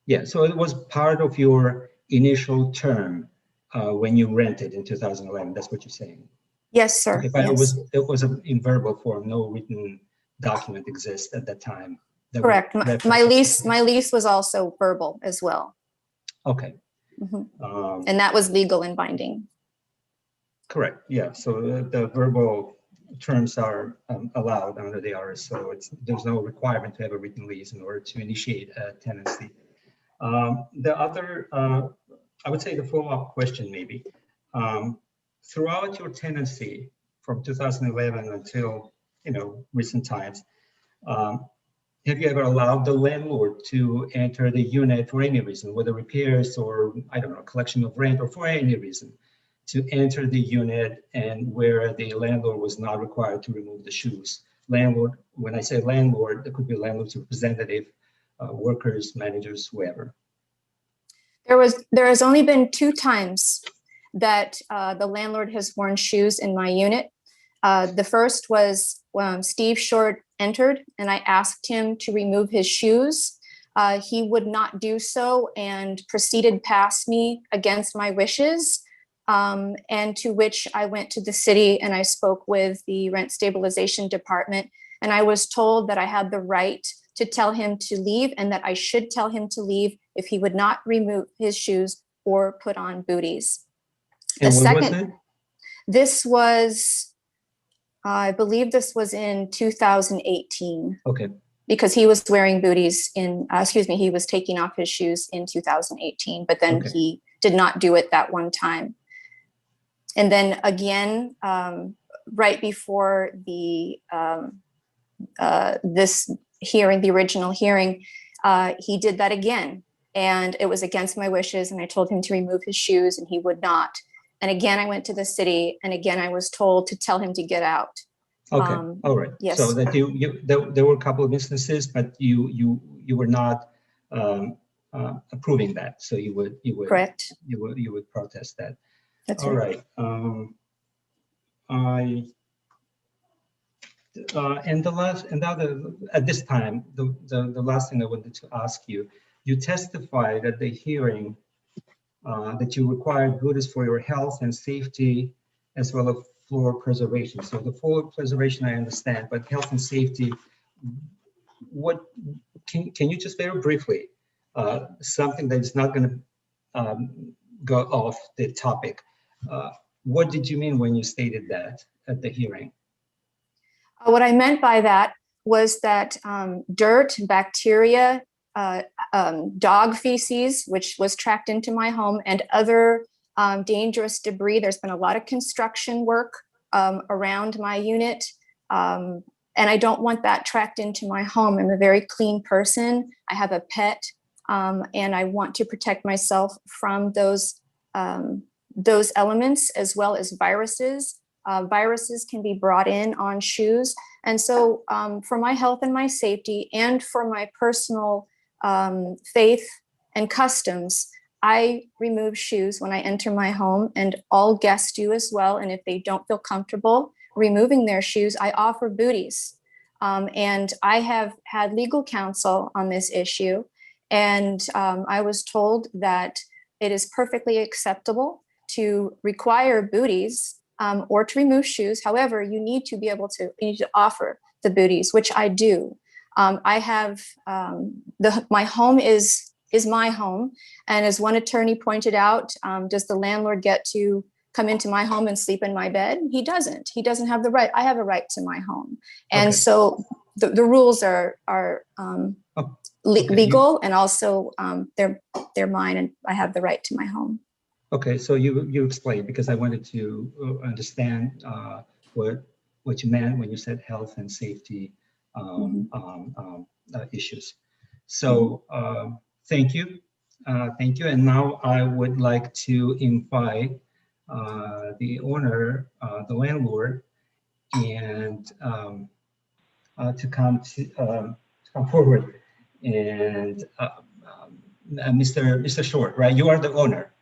Yeah, so it was part of your initial term when you rented in 2011. That's what you're saying. Yes, sir. Okay, but yes. it was in verbal form. No written document exists at that time. Correct. My lease was also verbal as well. Okay. Mm-hmm. And that was legal and binding. Correct. Yeah. So the verbal terms are allowed under the RSO. There's no requirement to have a written lease in order to initiate a tenancy. The other, I would say the follow-up question maybe, throughout your tenancy from 2011 until, recent times, have you ever allowed the landlord to enter the unit for any reason, whether repairs or, I don't know, collection of rent or for any reason, to enter the unit and where the landlord was not required to remove the shoes? Landlord, when I say landlord, there could be landlord's representative, workers, managers, whoever. There has only been 2 times that the landlord has worn shoes in my unit. The first was when Steve Short entered and I asked him to remove his shoes. He would not do so and proceeded past me against my wishes. And to which I went to the city and I spoke with the rent stabilization department. And I was told that I had the right to tell him to leave and that I should tell him to leave if he would not remove his shoes or put on booties. And what was it? This was, I believe this was in 2018. Okay. Because he was wearing booties he was taking off his shoes in 2018, but then he did not do it that one time. And then again, right before the this hearing, the original hearing, he did that again. And it was against my wishes. And I told him to remove his shoes and he would not. And again, I went to the city and again, I was told to tell him to get out. Okay. All right. Yes. So that there were a couple of instances, but you were not approving that. So you would correct. You would protest that. That's all right. And at this time, the last thing I wanted to ask you, you testified at the hearing that you required booties for your health and safety, as well as floor preservation. So the floor preservation, I understand, but health and safety, what can you just very briefly, something that is not going to go off the topic. What did you mean when you stated that at the hearing? What I meant by that was that dirt, bacteria, dog feces, which was tracked into my home, and other dangerous debris. There's been a lot of construction work around my unit, and I don't want that tracked into my home. I'm a very clean person. I have a pet, and I want to protect myself from those elements as well as viruses. Viruses can be brought in on shoes. And so for my health and my safety and for my personal faith and customs, I remove shoes when I enter my home, and all guests do as well. And if they don't feel comfortable removing their shoes, I offer booties. And I have had legal counsel on this issue. And I was told that it is perfectly acceptable to require booties or to remove shoes. However, you need to offer the booties, which I do. I have my home is my home, and as one attorney pointed out, does the landlord get to come into my home and sleep in my bed. He doesn't. He doesn't have the right. I have a right to my home. And Okay. so the rules are legal, and also they're mine, and I have the right to my home. Okay, so you explained, because I wanted to understand what you meant when you said health and safety issues. So thank you. Thank you. And now I would like to invite the owner, the landlord, and to come forward. And Mr. Short, right? You are the owner.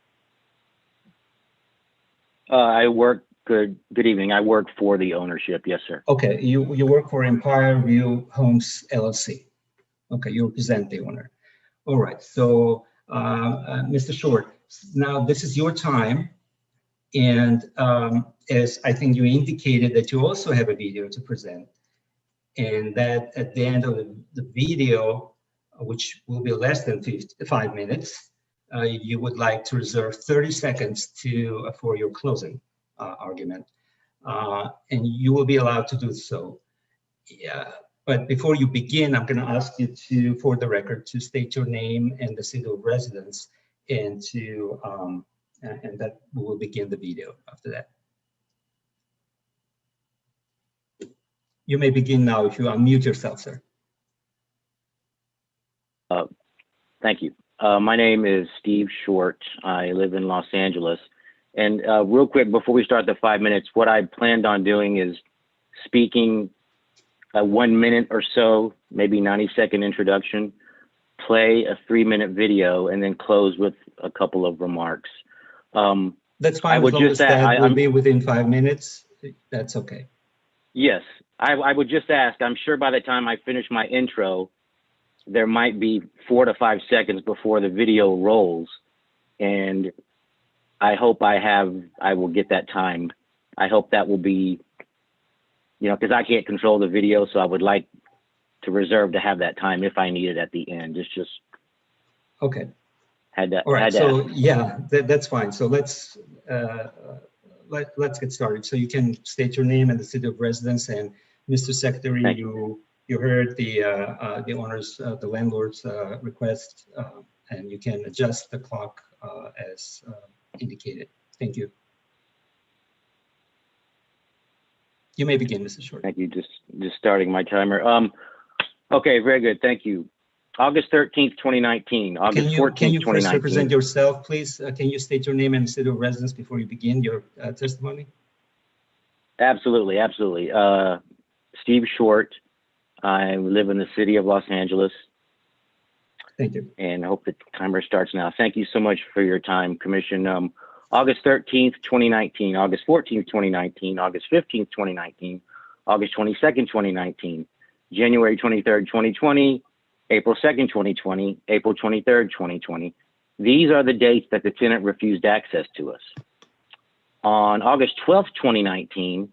Good evening. I work for the ownership. Yes, sir. Okay, you work for Empire View Homes LLC. Okay, you represent the owner. All right, so Mr. Short, now this is your time. And as I think you indicated that you also have a video to present, and that at the end of the video, which will be less than 5 minutes, you would like to reserve 30 seconds for your closing argument. And you will be allowed to do so. Yeah. But before you begin, I'm going to ask you to, for the record, to state your name and the city of residence, and and that we will begin the video after that. You may begin now if you unmute yourself, sir. Thank you. My name is Steve Short. I live in Los Angeles. And real quick, before we start the 5 minutes, what I planned on doing is speaking a 1 minute or so, maybe 90-second introduction, play a 3-minute video, and then close with a couple of remarks. That's fine. As long as that will be within 5 minutes, that's okay. Yes, I would just ask, I'm sure by the time I finish my intro, there might be 4 to 5 seconds before the video rolls. And I hope I will get that time. I hope that will be, because I can't control the video, so I would like to reserve to have that time if I need it at the end. It's just okay. Had that. All right. So yeah, that's fine. So let's get started. So you can state your name and the city of residence. And Mr. Secretary, you heard the owner's, the landlord's request, and you can adjust the clock as indicated. Thank you. You may begin, Mr. Short. Thank you. Just starting my timer. Okay, very good. Thank you. August 13th, 2019. August 14th, 2019. Can you first represent yourself, please? Can you state your name and city of residence before you begin your testimony? Absolutely, absolutely. Steve Short. I live in the city of Los Angeles. Thank you. And I hope the timer starts now. Thank you so much for your time, Commission. August 13th, 2019, August 14th, 2019, August 15th, 2019, August 22nd, 2019, January 23rd, 2020, April 2nd, 2020, April 23rd, 2020. These are the dates that the tenant refused access to us. On August 12th, 2019,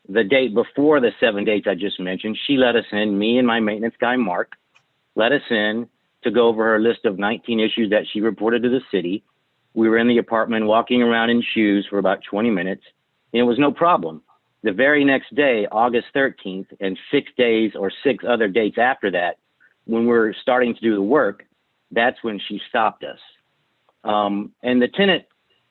the date before the 7 dates I just mentioned, she let us in, me and my maintenance guy, Mark, let us in to go over her list of 19 issues that she reported to the city. We were in the apartment walking around in shoes for about 20 minutes, and it was no problem. The very next day, August 13th, and 6 days or 6 other dates after that, when we're starting to do the work, that's when she stopped us. And the tenant,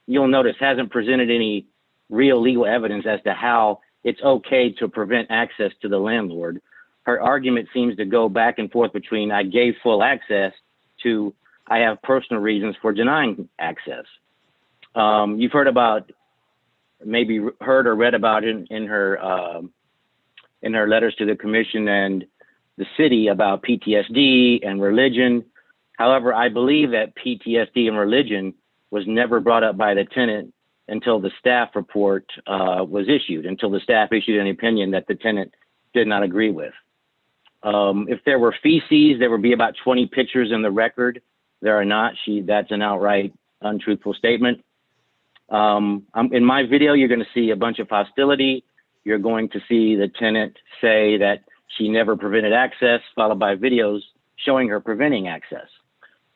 you'll notice, hasn't presented any real legal evidence as to how it's okay to prevent access to the landlord. Her argument seems to go back and forth between I gave full access to I have personal reasons for denying access. You've heard about, maybe heard or read about it in her letters to the commission and the city about PTSD and religion. However, I believe that PTSD and religion was never brought up by the tenant until the staff report was issued, until the staff issued an opinion that the tenant did not agree with. If there were feces, there would be about 20 pictures in the record. There are not. That's an outright untruthful statement. In my video, you're going to see a bunch of hostility. You're going to see the tenant say that she never prevented access, followed by videos showing her preventing access.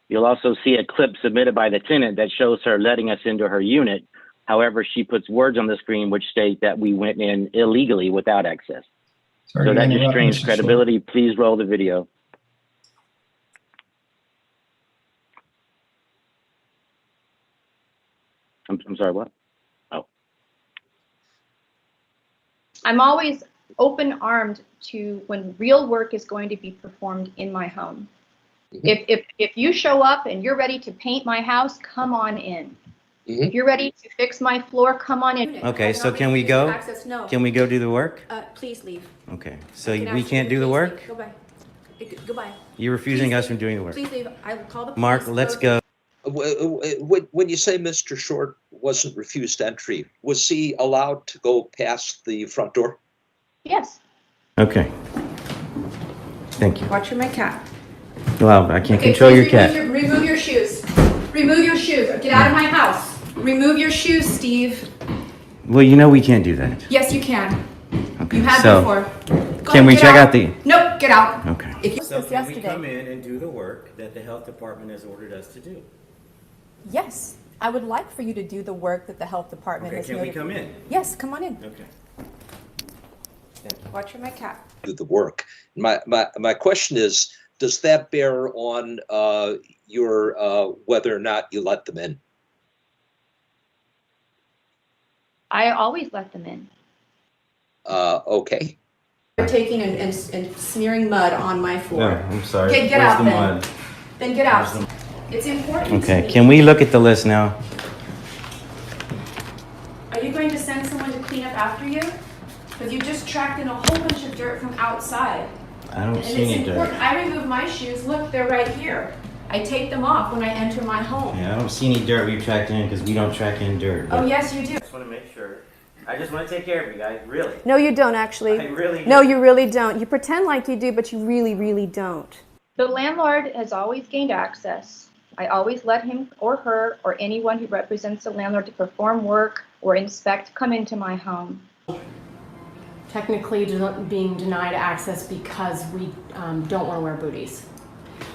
You'll also see a clip submitted by the tenant that shows her letting us into her unit However, she puts words on the screen which state that we went in illegally without access. Sorry So to that just interrupt, strains Mr. Short. credibility. Please roll the video. I'm sorry, what? Oh. I'm always open-armed to when real work is going to be performed in my home. If you show up and you're ready to paint my house, come on in. If you're ready to fix my floor, come on in. Okay, so can we go? Access, no. Can we go do the work? Please leave. Okay, so I can we ask can't you to do the please work? leave. Goodbye. Goodbye. You're refusing Please us leave. from doing the work. Please leave. I will call the police. Mark, let's go. When you say Mr. Short wasn't refused entry, was he allowed to go past the front door? Yes. Okay. Thank you. Watch for my cat. Well, I can't Okay, control your please cat. remove your shoes. Remove your shoes. Get out of my house. Remove your shoes, Steve. Well, you know we can't do that. Yes, you can. Okay, You have so before. Go can we get check out the? Nope, get out. Okay. If you So this can we yesterday. come in and do the work that the health department has ordered us to do? Yes, I would like for you to do the work that the health department Okay, has can we noted. come in? Yes, come on in. Okay. Watch for my cat. Do the work. My question is, does that bear on your whether or not you let them in? I always let them in. Okay. You're taking and smearing mud on my floor. No, I'm sorry. Okay, get Where's out the then. mud? Then get out. Where's It's important to Okay, me. can we look at the list now? Are you going to send someone to clean up after you? Because you just tracked in a whole bunch of dirt from outside. I don't And see any it's dirt. important. I remove my shoes. Look, they're right here. I take them off when I enter my home. Yeah, I don't see any dirt we've tracked in because we don't track in dirt. Oh, yes, you do. I just want to make sure. I just want to take care of you guys, really. No, you don't actually. I really No, do. you really don't. You pretend like you do, but you really, really don't. The landlord has always gained access. I always let him or her or anyone who represents the landlord to perform work or inspect come into my home. Technically being denied access because we don't want to wear booties.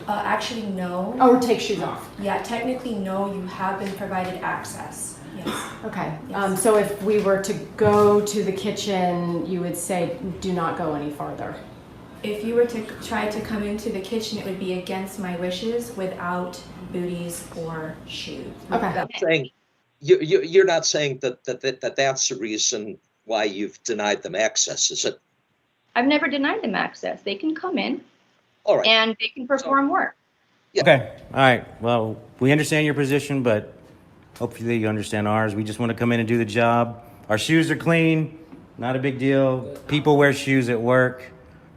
Actually, no. Or take shoes off. Yeah, technically, no. You have been provided access. Yes. Okay. Yes. So if we were to go to the kitchen, you would say, do not go any farther. If you were to try to come into the kitchen, it would be against my wishes without booties or shoes. Okay. Saying you're not saying that that's the reason why you've denied them access, is it? I've never denied them access. They can come in All right. and they can perform work. Okay, all right. Well, we understand your position, but hopefully you understand ours. We just want to come in and do the job. Our shoes are clean, not a big deal. People wear shoes at work.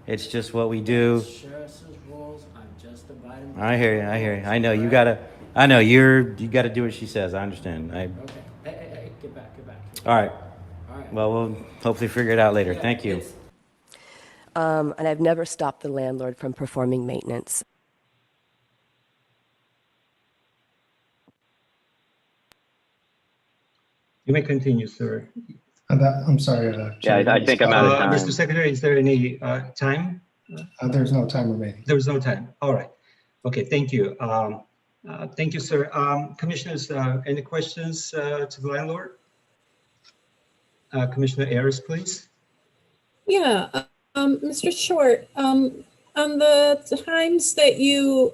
It's just what we do. I hear you, I hear you. I know, you gotta do what she says. I understand. Okay, hey, get back. All right. Well, we'll hopefully figure it out later. Thank you. And I've never stopped the landlord from performing maintenance. You may continue, sir. I'm sorry. Yeah, I think I'm out of time. Mr. Secretary, is there any time? There's no time remaining. There's no time. All right. Okay, thank you. Thank you, sir. Commissioners, any questions to the landlord? Commissioner Ayers, please. Yeah, Mr. Short, on the times that you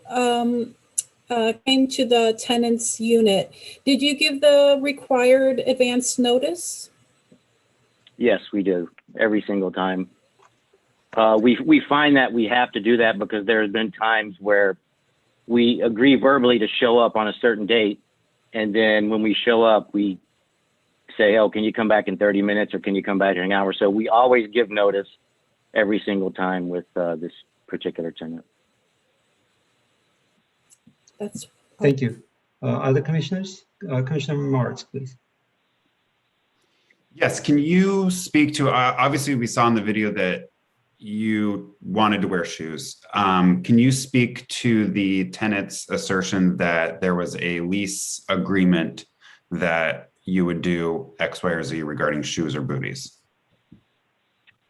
came to the tenant's unit, did you give the required advance notice? Yes, we do every single time. We find that we have to do that because there have been times where we agree verbally to show up on a certain date, and then when we show up, we say, "Oh, can you come back in 30 minutes, or can you come back in an hour?" So we always give notice every single time with this particular tenant. Thank you. Other commissioners? Commissioner Martz, please. Yes, can you speak to, obviously we saw in the video that you wanted to wear shoes. Can you speak to the tenant's assertion that there was a lease agreement that you would do X, Y, or Z regarding shoes or booties?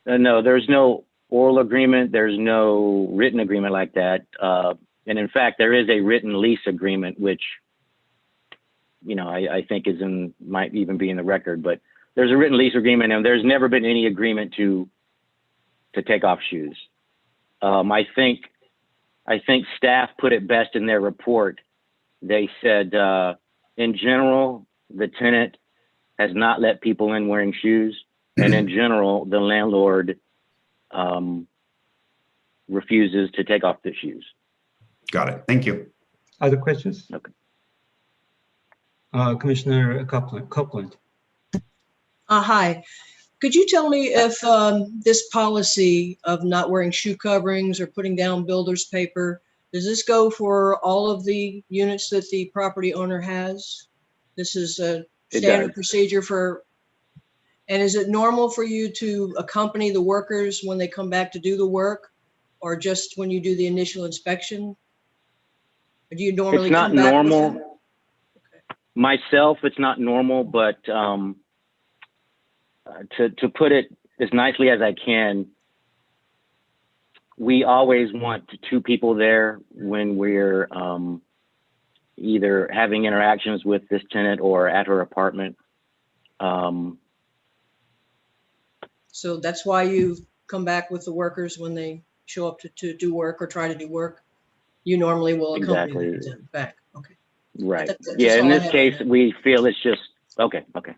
No, there's no oral agreement. There's no written agreement like that. And in fact, there is a written lease agreement, which I think might even be in the record, but there's a written lease agreement, and there's never been any agreement to take off shoes. I think staff put it best in their report. They said, in general, the tenant has not let people in wearing shoes, and in general, the landlord refuses to take off the shoes. Got it. Thank you. Other questions? Okay. Commissioner Copeland. Hi. Could you tell me if this policy of not wearing shoe coverings or putting down builder's paper, does this go for all of the units that the property owner has? This is a standard procedure for, and is it normal for you to accompany the workers when they come back to do the work, or just when you do the initial inspection? Or do you normally It's not come back with them? normal. Myself, it's not normal, but to put it as nicely as I can, we always want 2 people there when we're either having interactions with this tenant or at her apartment. So that's why you come back with the workers when they show up to do work or try to do work? You normally will accompany them back. Okay. Right. That's Yeah, all in I this have case, on that. we feel it's just, okay, thank you.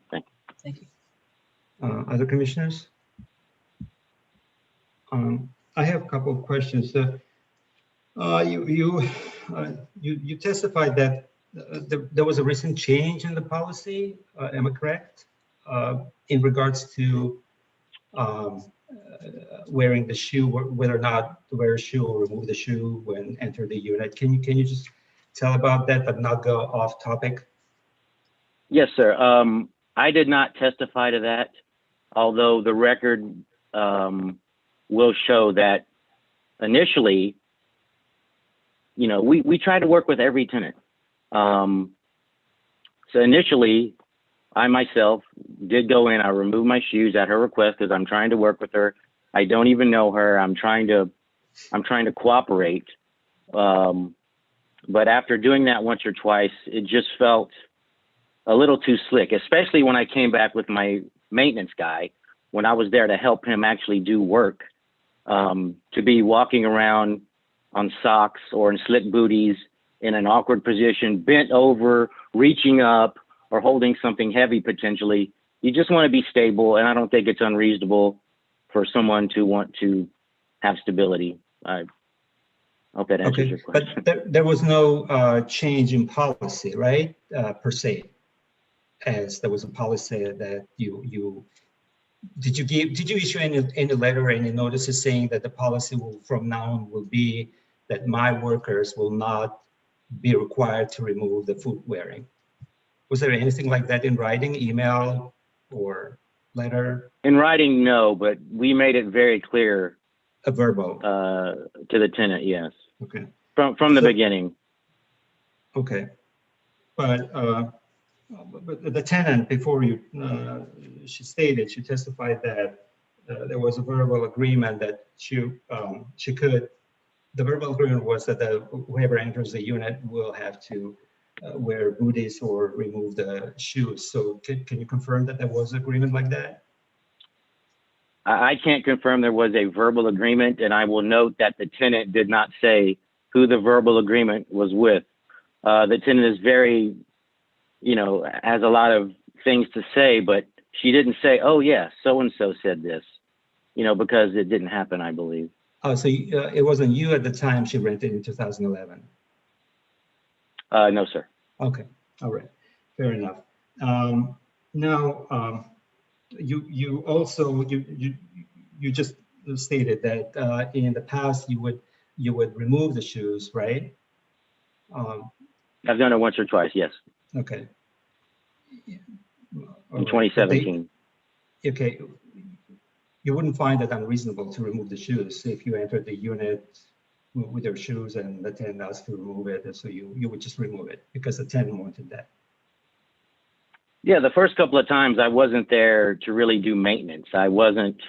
Thank you. Other commissioners? I have a couple of questions. You testified that there was a recent change in the policy. Am I correct? In regards to wearing the shoe, whether or not to wear a shoe or remove the shoe when enter the unit. Can you just tell about that, but not go off topic? Yes, sir. I did not testify to that, although the record will show that initially, we try to work with every tenant. So initially, I myself did go in. I removed my shoes at her request because I'm trying to work with her. I don't even know her. I'm trying to cooperate. But after doing that once or twice, it just felt a little too slick, especially when I came back with my maintenance guy, when I was there to help him actually do work, to be walking around on socks or in slick booties in an awkward position, bent over, reaching up, or holding something heavy potentially. You just want to be stable, and I don't think it's unreasonable for someone to want to have stability. I hope that answers your question. But there was no change in policy, right, per se, as there was a policy that did you issue any letter or any notices saying that the policy will from now on will be that my workers will not be required to remove the foot wearing? Was there anything like that in writing, email, or letter? In writing, no, but we made it very clear. A verbal. To the tenant, yes. Okay. From the beginning. Okay. But the tenant, before she testified that there was a verbal agreement that she could. The verbal agreement was that whoever enters the unit will have to wear booties or remove the shoes. So can you confirm that there was agreement like that? I can't confirm there was a verbal agreement, and I will note that the tenant did not say who the verbal agreement was with. The tenant is very, has a lot of things to say, but she didn't say, oh yeah, so-and-so said this, because it didn't happen, I believe. Oh, so it wasn't you at the time she rented in 2011? No, sir. Okay, all right, fair enough. Now, you also you just stated that in the past you would remove the shoes, right? I've done it once or twice, yes. Okay. In 2017. Okay. You wouldn't find it unreasonable to remove the shoes if you entered the unit with your shoes and the tenant asked to remove it, and so you would just remove it because the tenant wanted that. Yeah, the first couple of times I wasn't there to really do maintenance. I wasn't,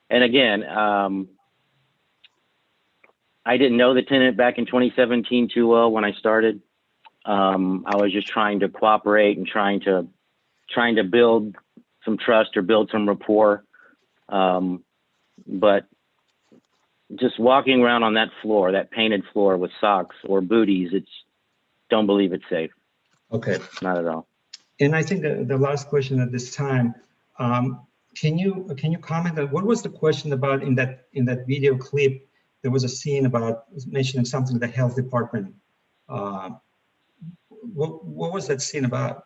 and again, I didn't know the tenant back in 2017 too well when I started. I was just trying to cooperate and trying to build some trust or build some rapport. But just walking around on that floor, that painted floor with socks or booties, don't believe it's safe. Okay. Not at all. And I think the last question at this time, can you comment on what was the question about in that video clip? There was a scene about mentioning something the health department. What was that scene about?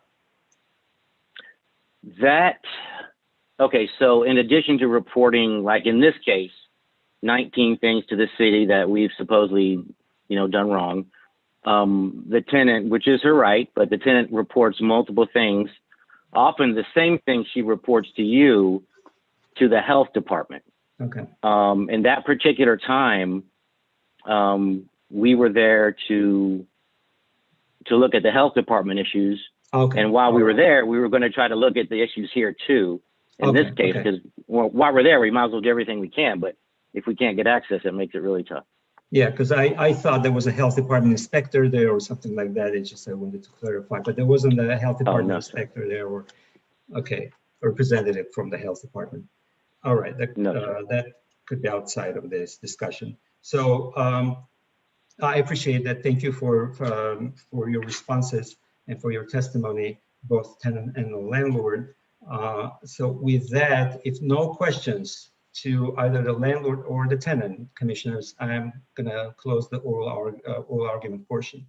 Okay, so in addition to reporting, like in this case, 19 things to the city that we've supposedly, done wrong, the tenant, which is her right, but the tenant reports multiple things, often the same thing she reports to you, to the health department. Okay. In that particular time, we were there to look at the health department issues. Okay. And while we were there, we were going to try to look at the issues here too. In this case, because while we're there, we might as well do everything we can. But if we can't get access, it makes it really tough. Yeah, because I thought there was a health department inspector there or something like that. It's just I wanted to clarify, but there wasn't a health department inspector there, or representative from the health department. All right, that could be outside of this discussion. So I appreciate that. Thank you for your responses and for your testimony, both tenant and the landlord. So with that, if no questions to either the landlord or the tenant, commissioners, I'm gonna close the oral argument portion.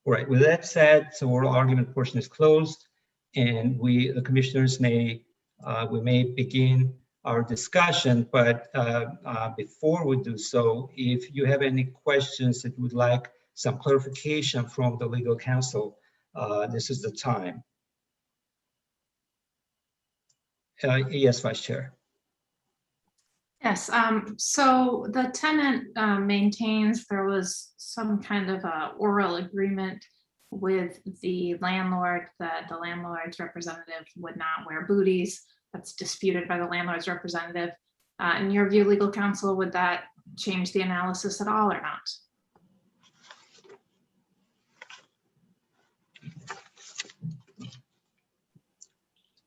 All right, with that said, so oral argument portion is closed, and the commissioners may begin our discussion, but before we do so, if you have any questions that you would like some clarification from the legal counsel, this is the time. Yes, Vice Chair. Yes, so the tenant maintains there was some kind of a oral agreement with the landlord that the landlord's representative would not wear booties. That's disputed by the landlord's representative. In your view, legal counsel, would that change the analysis at all or not?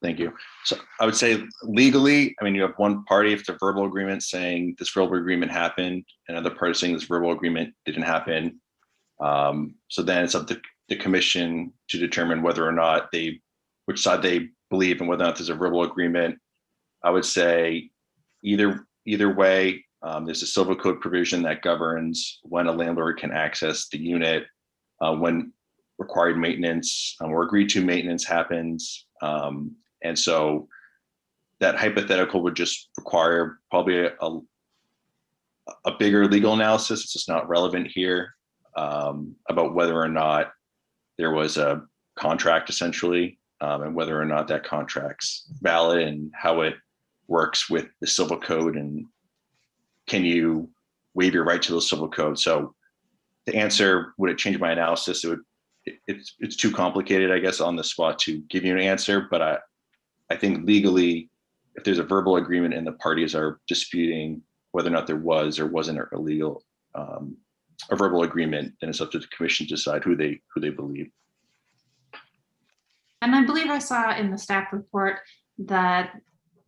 Thank you. So I would say legally, I mean, you have one party, if it's a verbal agreement saying this verbal agreement happened, another party saying this verbal agreement didn't happen. So then it's up to the commission to determine whether or not which side they believe and whether or not there's a verbal agreement. I would say either way, there's a civil code provision that governs when a landlord can access the unit, when required maintenance or agreed to maintenance happens. And so that hypothetical would just require probably a bigger legal analysis. It's just not relevant here, about whether or not there was a contract essentially, and whether or not that contract's valid and how it works with the civil code, and can you waive your right to the civil code. So the answer, would it change my analysis? It's too complicated, I guess, on the spot to give you an answer, but I think legally, if there's a verbal agreement and the parties are disputing whether or not there was or wasn't a verbal agreement, then it's up to the commission to decide who they believe. And I believe I saw in the staff report that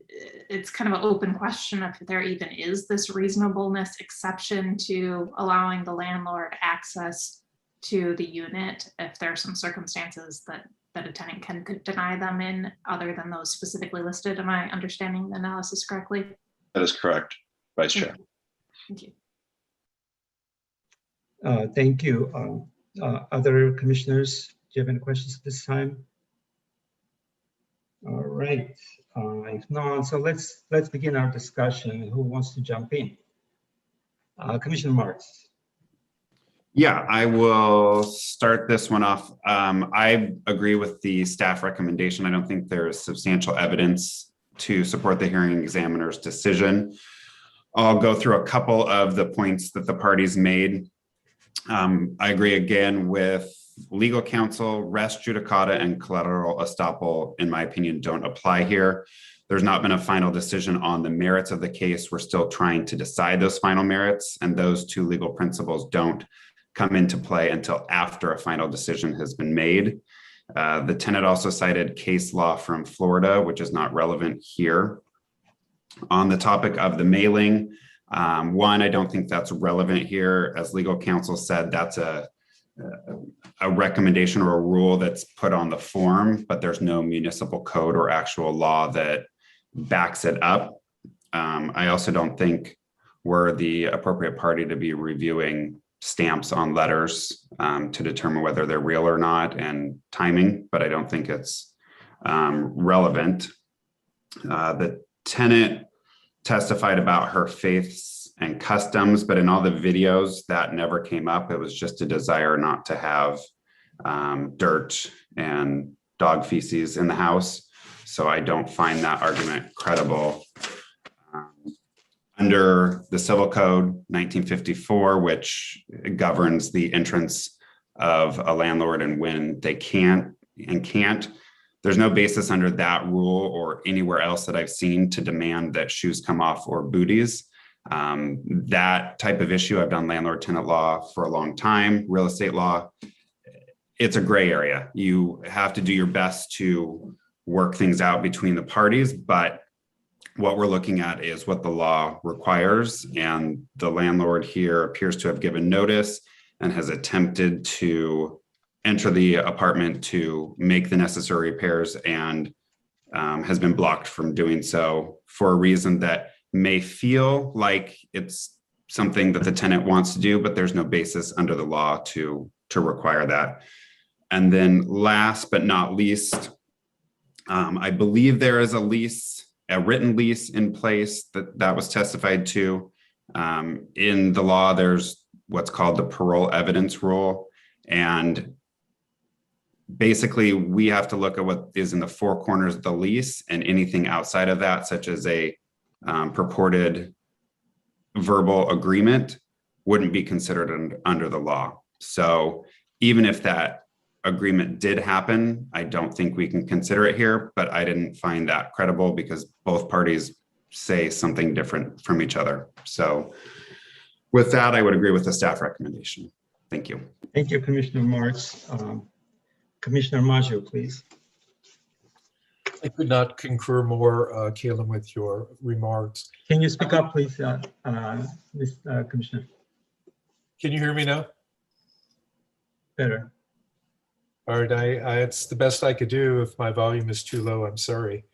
it's kind of an open question if there even is this reasonableness exception to allowing the landlord access to the unit if there are some circumstances that a tenant can deny them in other than those specifically listed. Am I understanding the analysis correctly? That is correct, Vice Chair. Thank you. Thank you. Other commissioners, do you have any questions at this time? All right. If not, so let's begin our discussion. Who wants to jump in? Commissioner Marks. Yeah, I will start this one off. I agree with the staff recommendation. I don't think there is substantial evidence to support the hearing examiner's decision. I'll go through a couple of the points that the parties made. I agree again with legal counsel. Res judicata and collateral estoppel, in my opinion, don't apply here. There's not been a final decision on the merits of the case. We're still trying to decide those final merits, and those two legal principles don't come into play until after a final decision has been made. The tenant also cited case law from Florida, which is not relevant here. On the topic of the mailing, one, I don't think that's relevant here. As legal counsel said, that's a recommendation or a rule that's put on the form, but there's no municipal code or actual law that backs it up. I also don't think we're the appropriate party to be reviewing stamps on letters to determine whether they're real or not and timing, but I don't think it's relevant. The tenant testified about her faiths and customs, but in all the videos that never came up. It was just a desire not to have dirt and dog feces in the house. So I don't find that argument credible. Under the Civil Code 1954, which governs the entrance of a landlord and when they can and can't, there's no basis under that rule or anywhere else that I've seen to demand that shoes come off or booties. That type of issue, I've done landlord tenant law for a long time, real estate law. It's a gray area. You have to do your best to work things out between the parties, but what we're looking at is what the law requires. And the landlord here appears to have given notice and has attempted to enter the apartment to make the necessary repairs and has been blocked from doing so for a reason that may feel like it's something that the tenant wants to do, but there's no basis under the law to require that. And then last but not least, I believe there is a written lease in place that was testified to. In the law, there's what's called the parole evidence rule. And basically, we have to look at what is in the four corners of the lease, and anything outside of that, such as a purported verbal agreement, wouldn't be considered under the law. So even if that agreement did happen, I don't think we can consider it here, but I didn't find that credible because both parties say something different from each other. So with that, I would agree with the staff recommendation. Thank you. Thank you, Commissioner Martz. Commissioner Maggio, please. I could not concur more, Kalen, with your remarks. Can you speak up, please, Commissioner? Can you hear me now? Better. All right, it's the best I could do. If my volume is too low, I'm sorry.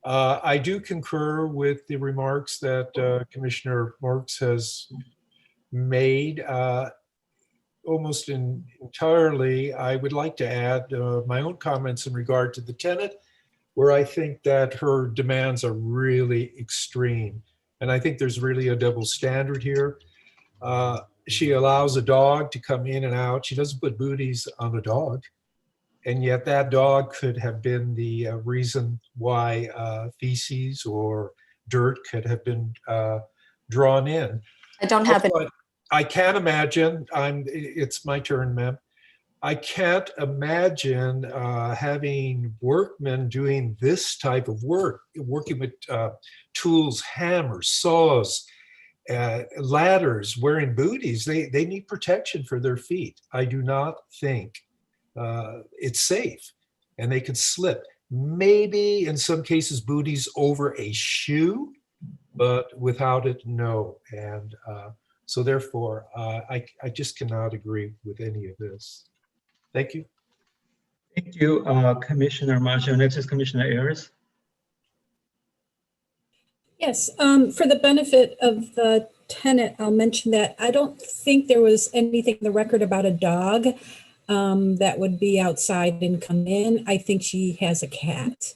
I do concur with the remarks that Commissioner Marks has made. Almost entirely, I would like to add my own comments in regard to the tenant, where I think that her demands are really extreme. And I think there's really a double standard here. She allows a dog to come in and out. She doesn't put booties on a dog. And yet that dog could have been the reason why feces or dirt could have been drawn in. I don't have it. I can't imagine, it's my turn, ma'am. I can't imagine having workmen doing this type of work, working with tools, hammers, saws, ladders, wearing booties. They need protection for their feet. I do not think it's safe, and they could slip. Maybe in some cases booties over a shoe, but without it, no. And so therefore, I just cannot agree with any of this. Thank you. Thank you, Commissioner Maggio. Next is Commissioner Ayers. Yes, for the benefit of the tenant, I'll mention that I don't think there was anything in the record about a dog that would be outside and come in. I think she has a cat,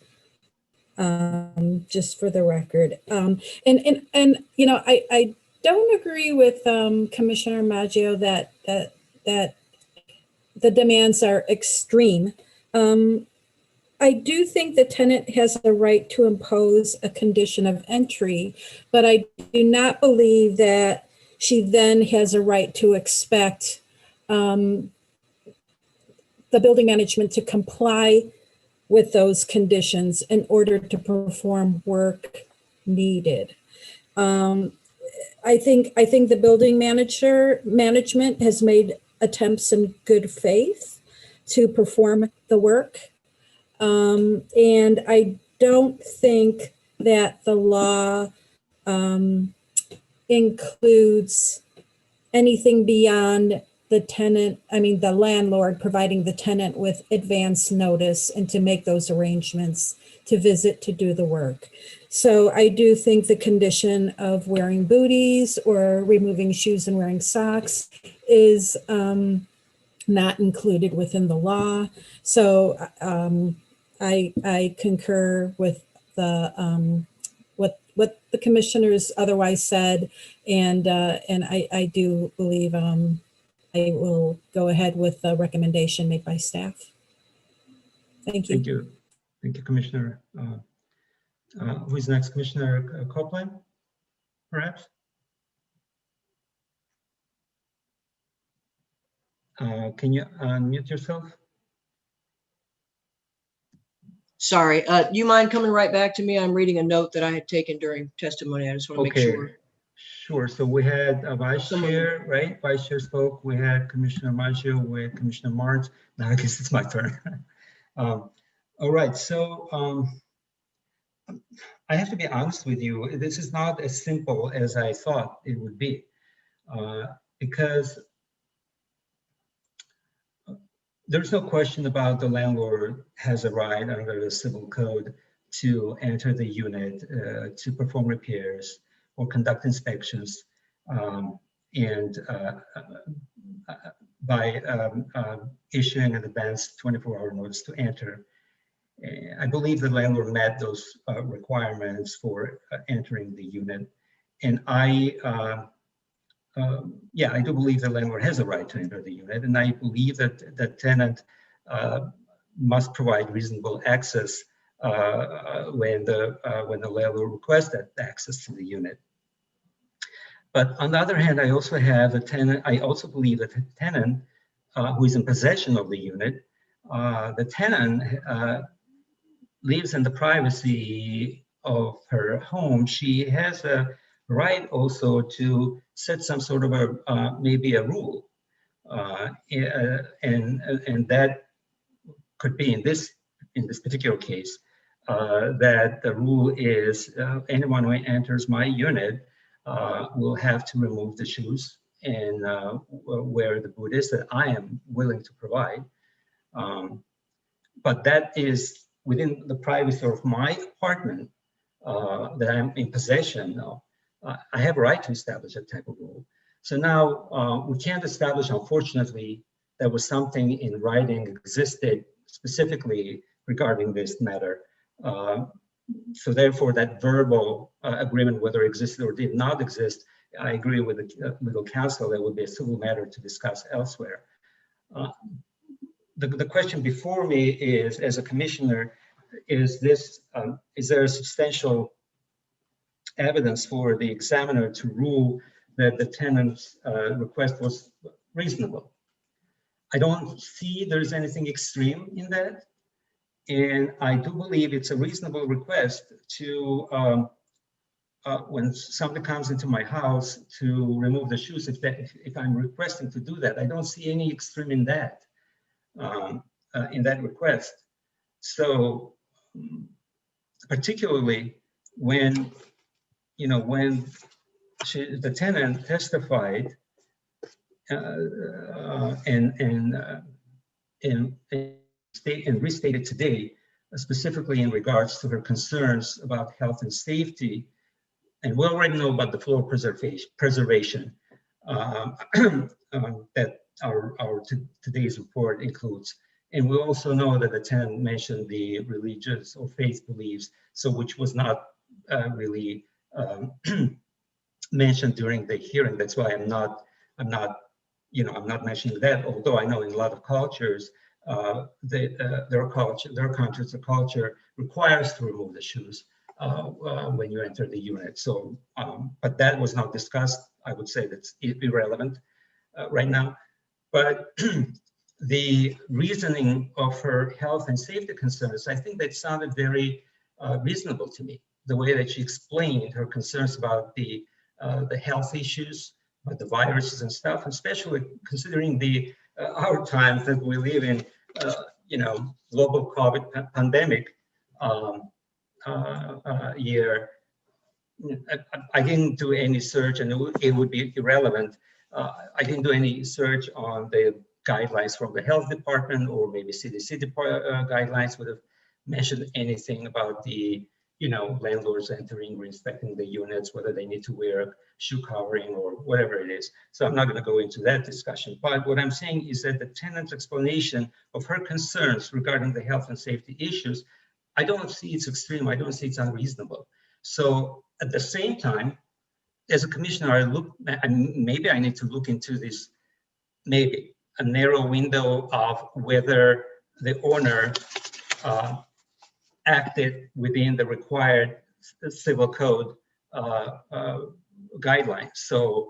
just for the record. And you know, I don't agree with Commissioner Maggio that the demands are extreme. I do think the tenant has the right to impose a condition of entry, but I do not believe that she then has a right to expect the building management to comply with those conditions in order to perform work needed. I think the building management has made attempts in good faith to perform the work. And I don't think that the law includes anything beyond the tenant, the landlord providing the tenant with advance notice and to make those arrangements to visit to do the work. So I do think the condition of wearing booties or removing shoes and wearing socks is not included within the law. So I concur with the what the commissioners otherwise said, and I do believe I will go ahead with the recommendation made by staff. Thank you. Thank you. Thank you, Commissioner. Who is next? Commissioner Copeland, perhaps? Can you unmute yourself? Sorry, you mind coming right back to me? I'm reading a note that I had taken during testimony. I just want to make sure. Sure. So we had a vice chair, right? Vice chair spoke. We had Commissioner Maggio with Commissioner Martz. Now I guess it's my turn. All right. So I have to be honest with you. This is not as simple as I thought it would be, because there's no question about the landlord has a right under the civil code to enter the unit, to perform repairs or conduct inspections, and by issuing an advance 24-hour notice to enter. I believe the landlord met those requirements for entering the unit, and yeah, I do believe the landlord has a right to enter the unit, and I believe that the tenant must provide reasonable access when the landlord requests that access to the unit. But on the other hand, I also have a tenant. I also believe that the tenant who is in possession of the unit, the tenant lives in the privacy of her home. She has a right also to set some sort of a maybe a rule, and that could be in this particular case that the rule is anyone who enters my unit will have to remove the shoes and wear the booties that I am willing to provide. But that is within the privacy of my apartment that I'm in possession of. I have a right to establish that type of rule. So now we can't establish, unfortunately, there was something in writing existed specifically regarding this matter. So therefore, that verbal agreement, whether it existed or did not exist, I agree with the legal counsel, that would be a civil matter to discuss elsewhere. The question before me is, as a commissioner, is there a substantial evidence for the examiner to rule that the tenant's request was reasonable? I don't see there's anything extreme in that. And I do believe it's a reasonable request to, when somebody comes into my house, to remove the shoes, if I'm requesting to do that. I don't see any extreme in that request. So particularly when, when the tenant testified and restated today, specifically in regards to her concerns about health and safety, and we already know about the floor preservation that our today's report includes. And we also know that the tenant mentioned the religious or faith beliefs, so which was not really mentioned during the hearing. That's why I'm not mentioning that. Although I know in a lot of cultures, their countries, the culture requires to remove the shoes when you enter the unit. So, but that was not discussed. I would say that's irrelevant right now. But the reasoning of her health and safety concerns, I think that sounded very reasonable to me. The way that she explained her concerns about the health issues the viruses and stuff, especially considering the our times that we live in, global COVID pandemic year. I didn't do any search, and it would be irrelevant. I didn't do any search on the guidelines from the health department, or maybe CDC guidelines would have mentioned anything about the landlords entering, inspecting the units, whether they need to wear a shoe covering or whatever it is. So I'm not going to go into that discussion. But what I'm saying is that the tenant's explanation of her concerns regarding the health and safety issues, I don't see it's extreme. I don't see it's unreasonable. So at the same time, as a commissioner, maybe I need to look into this, maybe a narrow window of whether the owner acted within the required civil code guidelines. So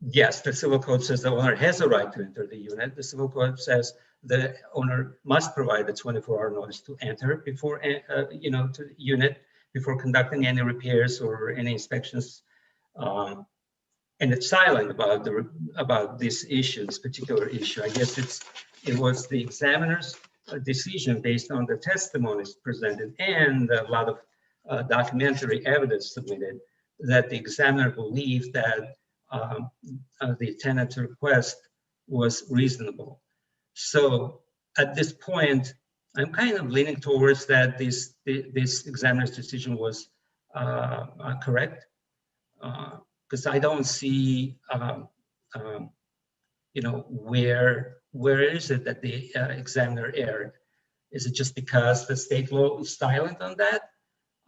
yes, the civil code says the owner has a right to enter the unit. The civil code says the owner must provide a 24-hour notice to enter before, to the unit before conducting any repairs or any inspections. And it's silent about this issue, this particular issue. I guess it was the examiner's decision based on the testimonies presented and a lot of documentary evidence submitted that the examiner believed that the tenant's request was reasonable. So at this point, I'm kind of leaning towards that this examiner's decision was correct, because I don't see, where is it that the examiner erred? Is it just because the state law is silent on that?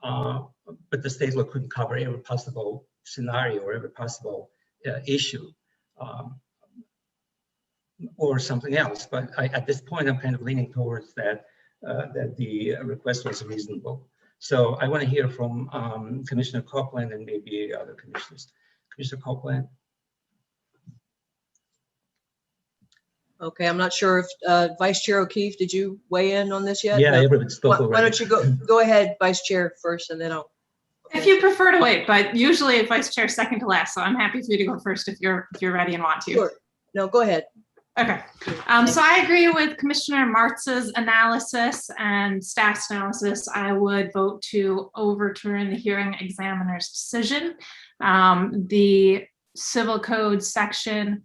But the state law couldn't cover every possible scenario or every possible issue, or something else. But at this point, I'm kind of leaning towards that the request was reasonable. So I want to hear from Commissioner Copeland and maybe other commissioners. Commissioner Copeland. Okay, I'm not sure if Vice Chair O'Keefe, did you weigh in on this yet? Yeah, No? everybody's spoke Why already. don't you go ahead, Vice Chair first, and then I'll. If you prefer to wait, but usually Vice Chair second to last, so I'm happy for you to go first if you're ready and want to. Sure. No, go ahead. Okay. So I agree with Commissioner Martz's analysis and staff's analysis. I would vote to overturn the hearing examiner's decision. The civil code section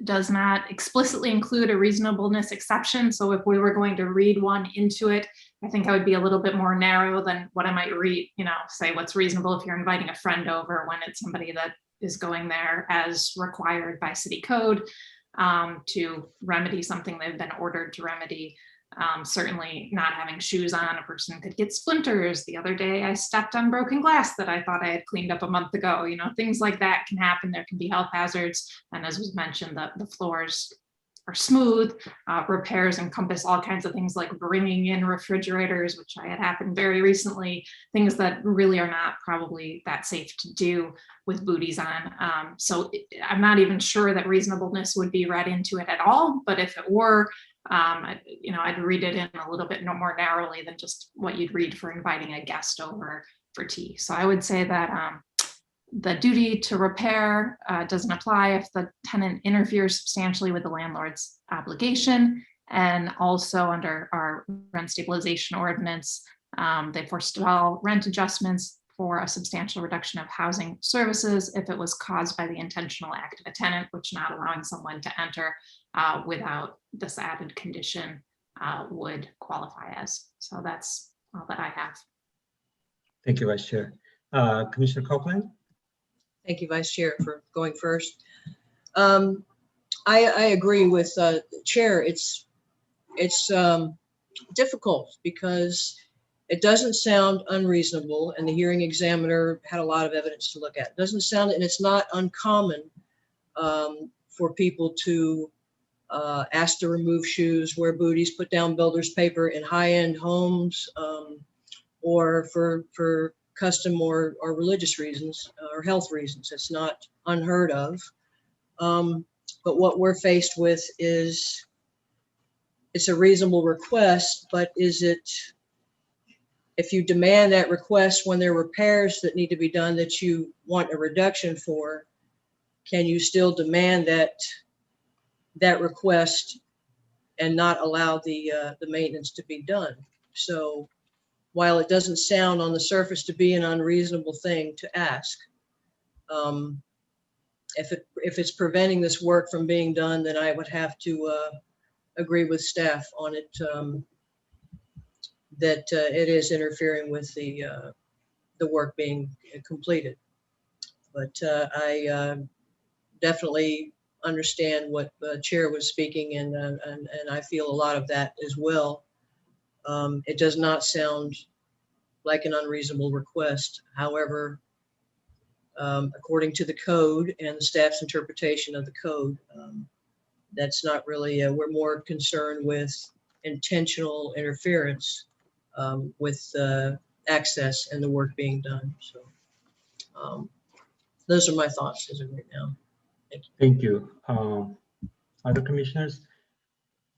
does not explicitly include a reasonableness exception. So if we were going to read one into it, I think I would be a little bit more narrow than what I might read, say what's reasonable if you're inviting a friend over when it's somebody that is going there as required by city code to remedy something they've been ordered to remedy. Certainly not having shoes on, a person could get splinters. The other day I stepped on broken glass that I thought I had cleaned up a month ago. Things like that can happen. There can be health hazards. And as was mentioned, the floors are smooth. Repairs encompass all kinds of things like bringing in refrigerators, which I had happened very recently, things that really are not probably that safe to do with booties on. So I'm not even sure that reasonableness would be read into it at all, but if it were, I'd read it in a little bit more narrowly than just what you'd read for inviting a guest over for tea. So I would say that the duty to repair doesn't apply if the tenant interferes substantially with the landlord's obligation. And also under our rent stabilization ordinance, they forestall rent adjustments for a substantial reduction of housing services if it was caused by the intentional act of a tenant, which not allowing someone to enter without this added condition would qualify as. So that's all that I have. Thank you, Vice Chair. Commissioner Copeland. Thank you, Vice Chair, for going first. I agree with Chair. It's difficult because it doesn't sound unreasonable, and the hearing examiner had a lot of evidence to look at. It doesn't sound, and it's not uncommon for people to ask to remove shoes, wear booties, put down builder's paper in high-end homes, or for custom or religious reasons or health reasons. It's not unheard of. But what we're faced with is it's a reasonable request, but is it if you demand that request when there are repairs that need to be done that you want a reduction for, can you still demand that request and not allow the maintenance to be done? So while it doesn't sound on the surface to be an unreasonable thing to ask, if it's preventing this work from being done, then I would have to agree with staff on it, that it is interfering with the work being completed. But I definitely understand what the chair was speaking, and I feel a lot of that as well. It does not sound like an unreasonable request. However, according to the code and the staff's interpretation of the code, that's not really, we're more concerned with intentional interference with access and the work being done. So those are my thoughts as of right now. Thank you. Other commissioners?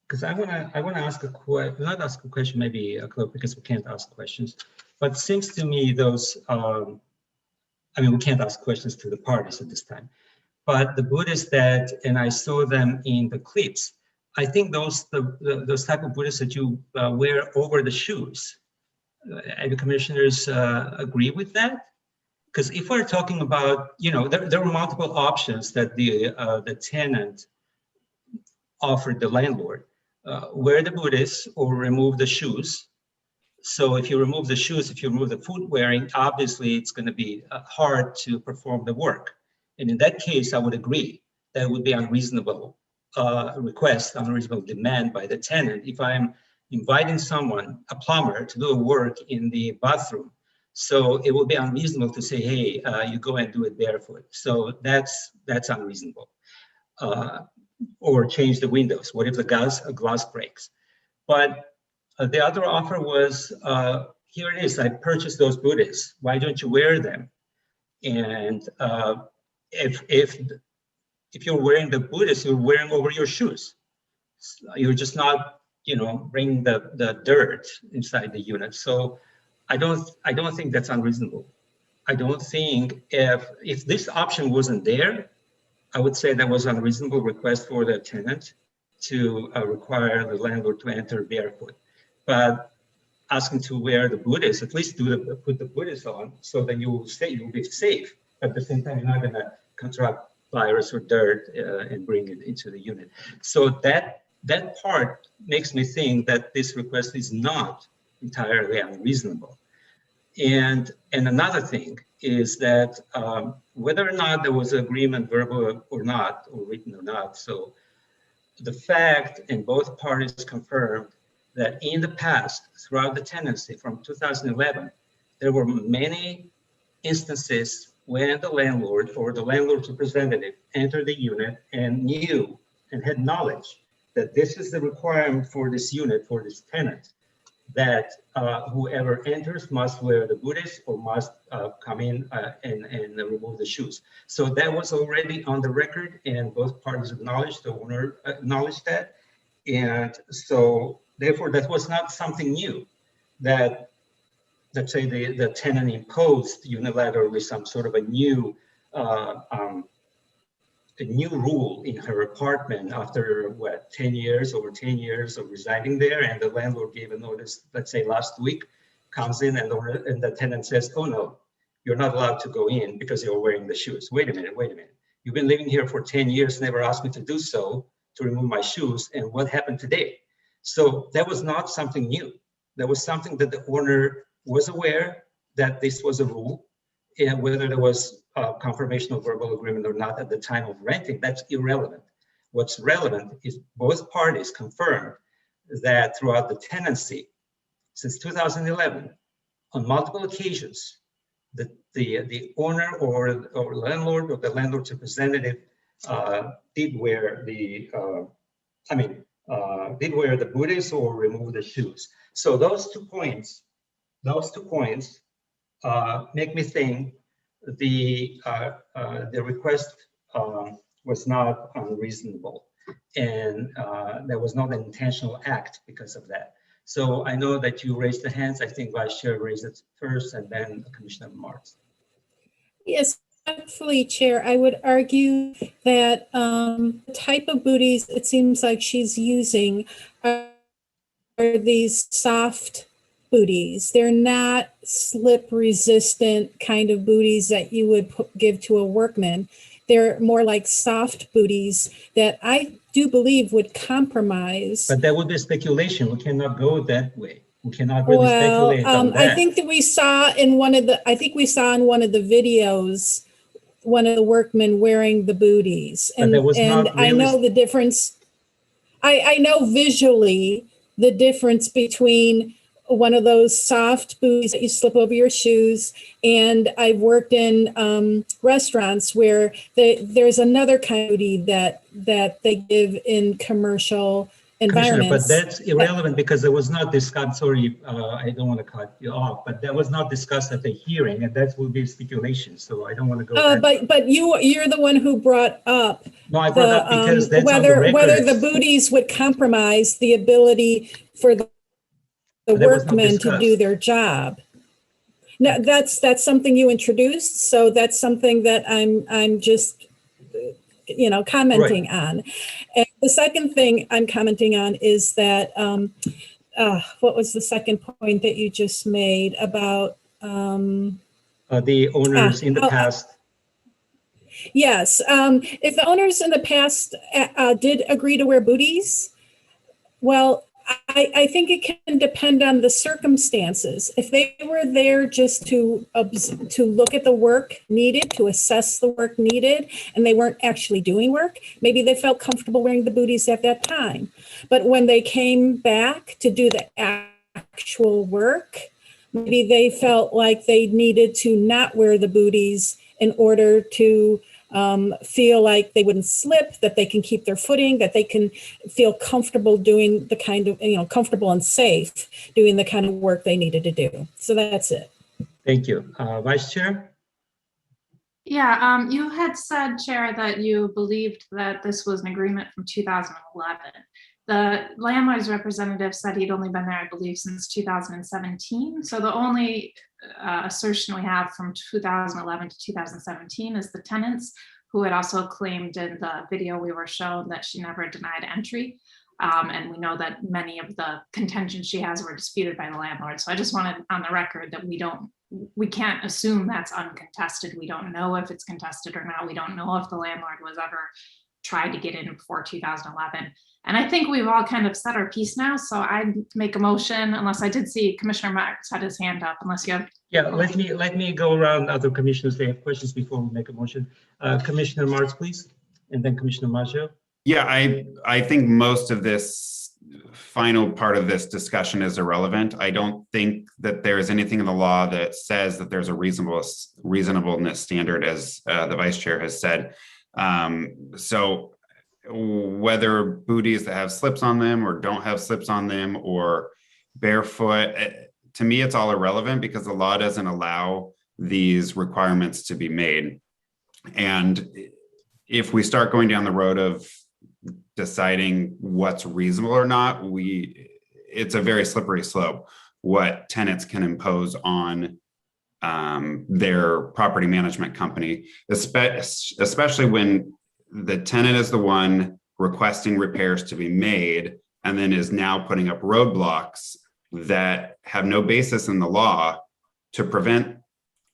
Because I wanna ask a question, not ask a question, maybe a clue, because we can't ask questions. But it seems to me those, I mean, we can't ask questions to the parties at this time. But the Buddhists that, and I saw them in the clips, I think those type of Buddhists that you wear over the shoes. The commissioners agree with that? Because if we're talking about, you know, there were multiple options that the tenant offered the landlord. Wear the Buddhists or remove the shoes. So if you remove the shoes, if you remove the foot wearing, obviously it's going to be hard to perform the work. And in that case, I would agree that would be unreasonable request, unreasonable demand by the tenant. If I'm inviting someone, a plumber, to do a work in the bathroom, so it would be unreasonable to say, hey, you go and do it barefoot. So that's unreasonable. Or change the windows. What if the glass breaks? But the other offer was, here it is, I purchased those Buddhists. Why don't you wear them? And if you're wearing the Buddhists, you're wearing over your shoes. You're just not, you know, bringing the dirt inside the unit. So I don't think that's unreasonable. I don't think if this option wasn't there, I would say that was an unreasonable request for the tenant to require the landlord to enter barefoot. But asking to wear the Buddhists, at least put the Buddhists on, so that you will be safe. But at the same time, you're not going to contract virus or dirt and bring it into the unit. So that part makes me think that this request is not entirely unreasonable. And another thing is that whether or not there was agreement, verbal or not, or written or not, so the fact, and both parties confirmed, that in the past, throughout the tenancy from 2011, there were many instances when the landlord or the landlord's representative entered the unit and knew and had knowledge that this is the requirement for this unit, for this tenant, that whoever enters must wear the Buddhist or must come in and remove the shoes. So that was already on the record, and both parties acknowledged, the owner acknowledged that. And so therefore that was not something new that, let's say, the tenant imposed unilaterally some sort of a new rule in her apartment after what, 10 years, over 10 years of residing there, and the landlord gave a notice, let's say last week, comes in and the tenant says, oh no, you're not allowed to go in because you're wearing the shoes. Wait a minute. You've been living here for 10 years, never asked me to do so, to remove my shoes, and what happened today? So that was not something new. That was something that the owner was aware that this was a rule, and whether there was confirmation of verbal agreement or not at the time of renting, that's irrelevant. What's relevant is both parties confirmed that throughout the tenancy since 2011, on multiple occasions, the owner or landlord or the landlord's representative did wear the Buddhists or remove the shoes. So those two points make me think the request was not unreasonable, and there was not an intentional act because of that. So I know that you raised the hands. I think Vice Chair raised it first and then Commissioner Marks. Yes, actually, Chair, I would argue that the type of booties it seems like she's using are these soft booties. They're not slip resistant kind of booties that you would give to a workman. They're more like soft booties that I do believe would compromise. But that would be speculation. We cannot go that way. We cannot really speculate on that. I think that we saw in one of the videos, one of the workmen wearing the booties. And, I know the difference. I know visually the difference between one of those soft booties that you slip over your shoes, and I've worked in restaurants where there's another kind of booty that they give in commercial environments. But that's irrelevant because it was not discussed. Sorry, I don't want to cut you off, but that was not discussed at the hearing, and that will be speculation. So I don't want to go. But you're the one who brought up. No, I brought up because that's on the record. Whether the booties would compromise the ability for the workmen to do their job. No, that's something you introduced, so that's something that I'm just commenting on. And the second thing I'm commenting on is that what was the second point that you just made about the owners in the past? Yes, if the owners in the past did agree to wear booties, well, I think it can depend on the circumstances. If they were there just to look at the work needed, to assess the work needed, and they weren't actually doing work, maybe they felt comfortable wearing the booties at that time. But when they came back to do the actual work, maybe they felt like they needed to not wear the booties in order to feel like they wouldn't slip, that they can keep their footing, that they can feel comfortable doing the kind of, comfortable and safe doing the kind of work they needed to do. So that's it. Thank you. Vice Chair? Yeah, you had said, Chair, that you believed that this was an agreement from 2011. The landlord's representative said he'd only been there, I believe, since 2017. So the only assertion we have from 2011 to 2017 is the tenants, who had also claimed in the video we were shown that she never denied entry. And we know that many of the contentions she has were disputed by the landlord. So I just wanted on the record that we can't assume that's uncontested. We don't know if it's contested or not. We don't know if the landlord was ever tried to get in before 2011. And I think we've all kind of said our piece now. So I'd make a motion, unless I did see Commissioner Marks had his hand up, unless you have. Yeah, let me go around other commissioners. They have questions before we make a motion. Commissioner Marks, please, and then Commissioner Maggio. Yeah, I think most of this final part of this discussion is irrelevant. I don't think that there is anything in the law that says that there's a reasonableness standard, as the Vice Chair has said. So whether booties that have slips on them or don't have slips on them or barefoot, to me, it's all irrelevant because the law doesn't allow these requirements to be made. And if we start going down the road of deciding what's reasonable or not, it's a very slippery slope what tenants can impose on their property management company, especially when the tenant is the one requesting repairs to be made and then is now putting up roadblocks that have no basis in the law to prevent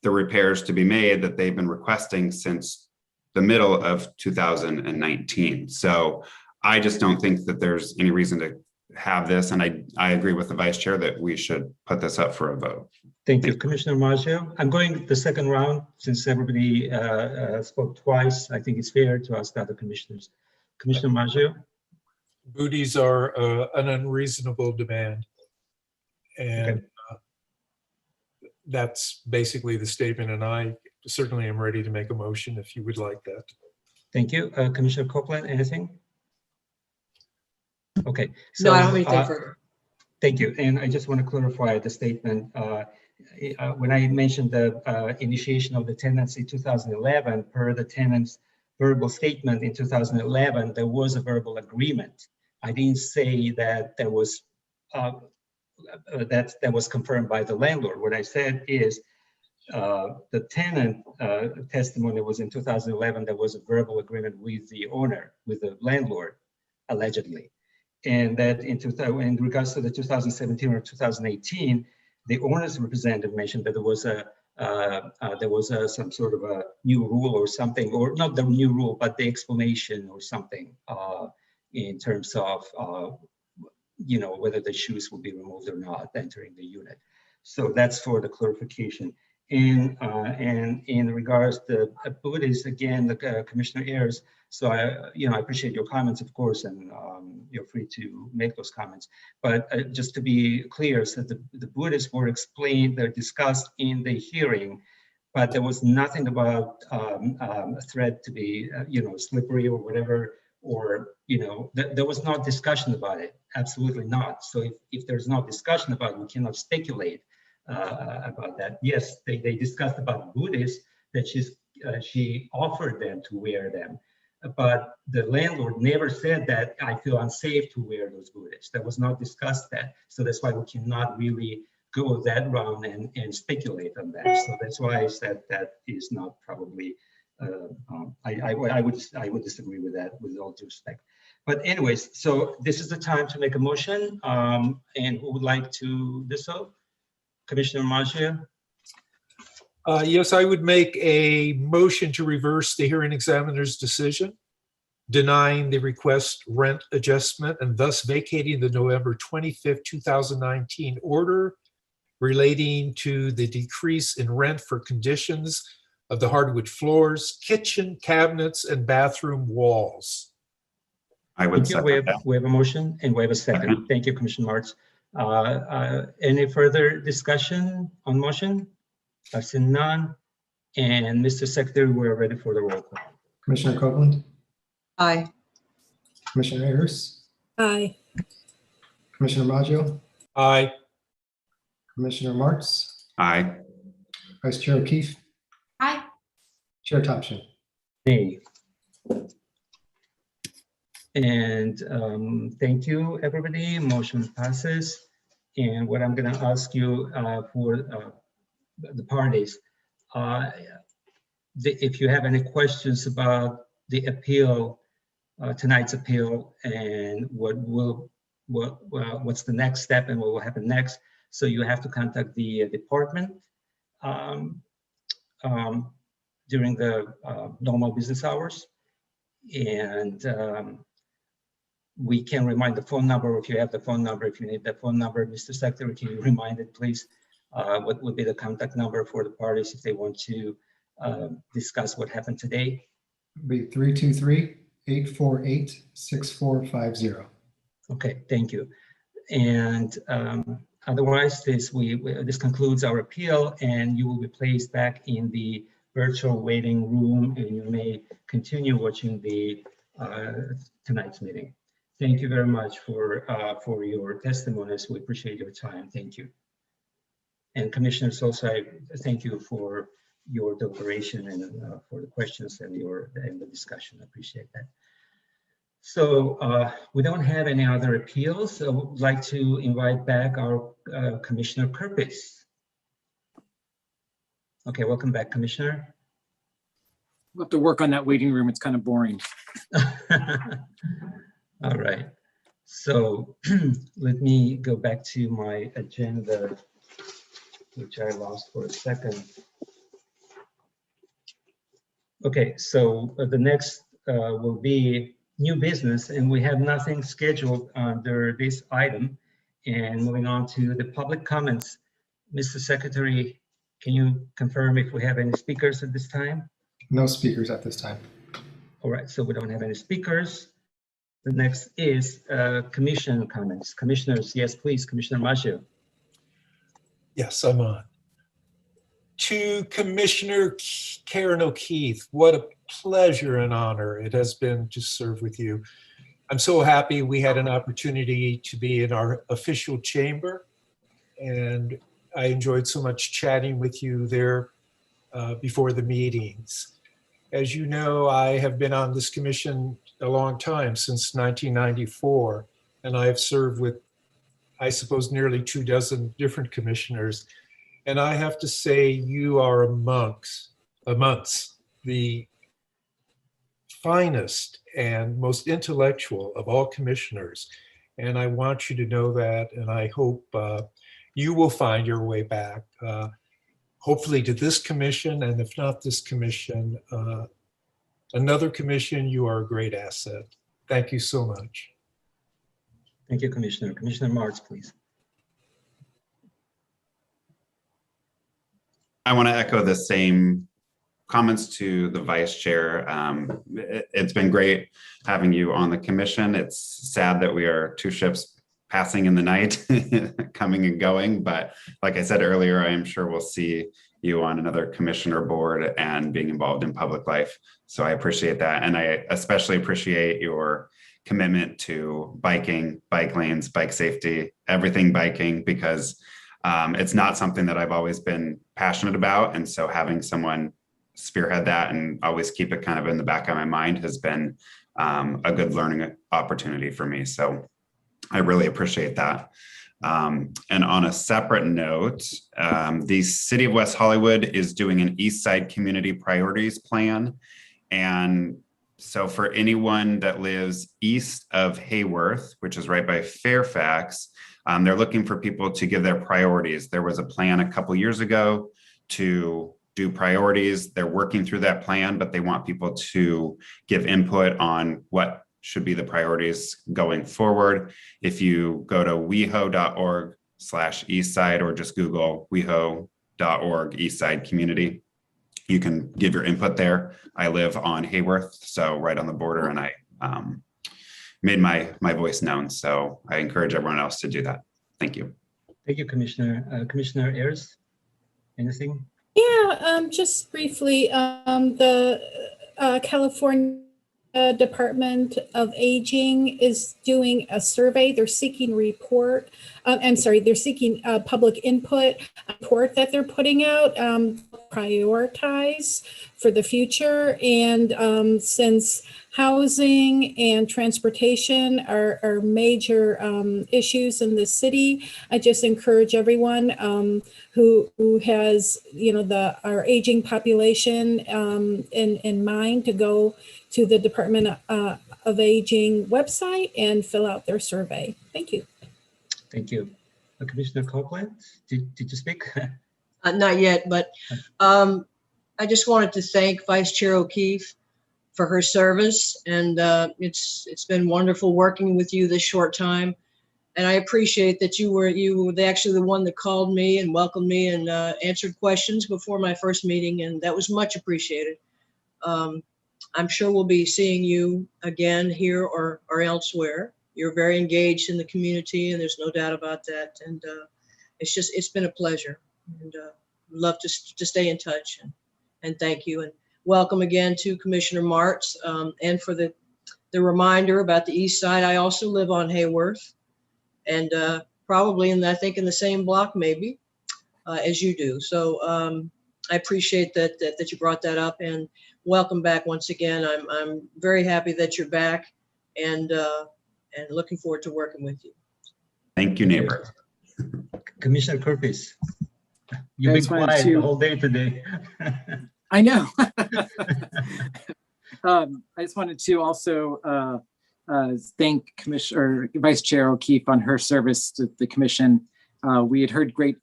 the repairs to be made that they've been requesting since the middle of 2019. So I just don't think that there's any reason to have this. And I agree with the Vice Chair that we should put this up for a vote. Thank you, Commissioner Maggio. I'm going the second round since everybody spoke twice. I think it's fair to ask other commissioners. Commissioner Maggio. Booties are an unreasonable demand. And that's basically the statement. And I certainly am ready to make a motion if you would like that. Thank you. Commissioner Copeland, anything? Okay. So, no, I don't have anything further. Thank you. And I just want to clarify the statement. When I mentioned the initiation of the tenancy in 2011, per the tenant's verbal statement in 2011, there was a verbal agreement. I didn't say that there was that was confirmed by the landlord. What I said is the tenant testimony was in 2011. There was a verbal agreement with the owner, with the landlord, allegedly. And that in regards to the 2017 or 2018, the owner's representative mentioned that there was some sort of a new rule or something, or not the new rule, but the explanation or something in terms of whether the shoes will be removed or not entering the unit. So that's for the clarification. And in regards to Buddhists, again, the Commissioner Ayers. So I appreciate your comments, of course, and you're free to make those comments. But just to be clear, so the Buddhists were explained, they're discussed in the hearing, but there was nothing about a threat to be, slippery or whatever, or there was no discussion about it. Absolutely not. So if there's no discussion about it, we cannot speculate about that. Yes, they discussed about Buddhists, that she offered them to wear them, but the landlord never said that I feel unsafe to wear those Buddhists. That was not discussed that. So that's why we cannot really go that round and speculate on that. So that's why I said that is not probably, I would disagree with that with all due respect. But anyways, so this is the time to make a motion, and who would like to do so? Commissioner Maggio? Yes, I would make a motion to reverse the hearing examiner's decision, denying the request rent adjustment and thus vacating the November 25th, 2019 order relating to the decrease in rent for conditions of the hardwood floors, kitchen cabinets, and bathroom walls. I would Thank you. second We have a motion and we have a second. Thank you, Commissioner Martz. Any further discussion on motion? I've seen none. And Mr. Secretary, we're ready for the roll call. Commissioner Copeland, Aye. Commissioner Ayers, Aye. Commissioner Maggio, Aye. Commissioner Martz, Aye. Vice Chair O'Keefe, Aye. Chair Topshin. Nay. And thank you, everybody. Motion passes. And what I'm going to ask you for the parties, if you have any questions about the appeal, tonight's appeal, and what's the next step and what will happen next, so you have to contact the department during the normal business hours, and we can remind the phone number if you have the phone number. If you need the phone number, Mr. Secretary, can you remind it, please? What would be the contact number for the parties if they want to discuss what happened today? It'll be 323-848-6450. Okay, thank you. And otherwise, this concludes our appeal, and you will be placed back in the virtual waiting room, and you may continue watching the tonight's meeting. Thank you very much for your testimonies. We appreciate your time. Thank you. And commissioners, also, I thank you for your deliberation and for the questions and the discussion. I appreciate that. So we don't have any other appeals. So I would like to invite back our Commissioner Kirpis. Okay, welcome back, Commissioner. We'll have to work on that waiting room. It's kind of boring. All right. So let me go back to my agenda, which I lost for a second. Okay, so the next will be new business, and we have nothing scheduled under this item. And moving on to the public comments. Mr. Secretary, can you confirm if we have any speakers at this time? No speakers at this time. All right, so we don't have any speakers. The next is commission comments. Commissioners, yes, please, Commissioner Maggio. Yes, I'm on. To Commissioner Karen O'Keefe, what a pleasure and honor it has been to serve with you. I'm so happy we had an opportunity to be in our official chamber, and I enjoyed so much chatting with you there before the meetings. As you know, I have been on this commission a long time, since 1994, and I have served with I suppose, nearly 24 different commissioners. And I have to say, you are amongst the finest and most intellectual of all commissioners. And I want you to know that, and I hope you will find your way back, hopefully to this commission, and if not this commission, another commission. You are a great asset. Thank you so much. Thank you, Commissioner. Commissioner Martz, please. I want to echo the same comments to the vice chair. It's been great having you on the commission. It's sad that we are two ships passing in the night, coming and going. But like I said earlier, I am sure we'll see you on another commissioner board and being involved in public life. So I appreciate that. And I especially appreciate your commitment to biking, bike lanes, bike safety, everything biking, because it's not something that I've always been passionate about. And so having someone spearhead that and always keep it kind of in the back of my mind has been a good learning opportunity for me. So I really appreciate that. And on a separate note, the City of West Hollywood is doing an East Side Community Priorities Plan. And so for anyone that lives east of Hayworth, which is right by Fairfax, they're looking for people to give their priorities. There was a plan a couple years ago to do priorities. They're working through that plan, but they want people to give input on what should be the priorities going forward. If you go to weho.org/eastside or just Google weho.org Eastside Community, you can give your input there. I live on Hayworth, so right on the border, and I made my voice known. So I encourage everyone else to do that. Thank you. Thank you, Commissioner. Commissioner Ayers, anything? Yeah, just briefly, the California Department of Aging is doing a survey. They're seeking they're seeking public input, a report that they're putting out, prioritize for the future. And since housing and transportation are major issues in the city, I just encourage everyone who has, our aging population in mind to go to the Department of Aging website and fill out their survey. Thank you. Thank you. Commissioner Copeland, did you speak? Not yet, but I just wanted to thank Vice Chair O'Keefe for her service, and it's been wonderful working with you this short time. And I appreciate that you were actually the one that called me and welcomed me and answered questions before my first meeting, and that was much appreciated. I'm sure we'll be seeing you again here or elsewhere. You're very engaged in the community, and there's no doubt about that. And it's been a pleasure, and love to stay in touch. And thank you, and welcome again to Commissioner Martz. And for the reminder about the East Side, I also live on Hayworth, and probably I think in the same block maybe as you do. So I appreciate that you brought that up, and welcome back once again. I'm very happy that you're back, and looking forward to working with you. Thank you, neighbor. Commissioner Curtis, you've been quiet the whole day today. I know. I just wanted to also thank Vice Chair O'Keefe on her service to the commission. I had heard great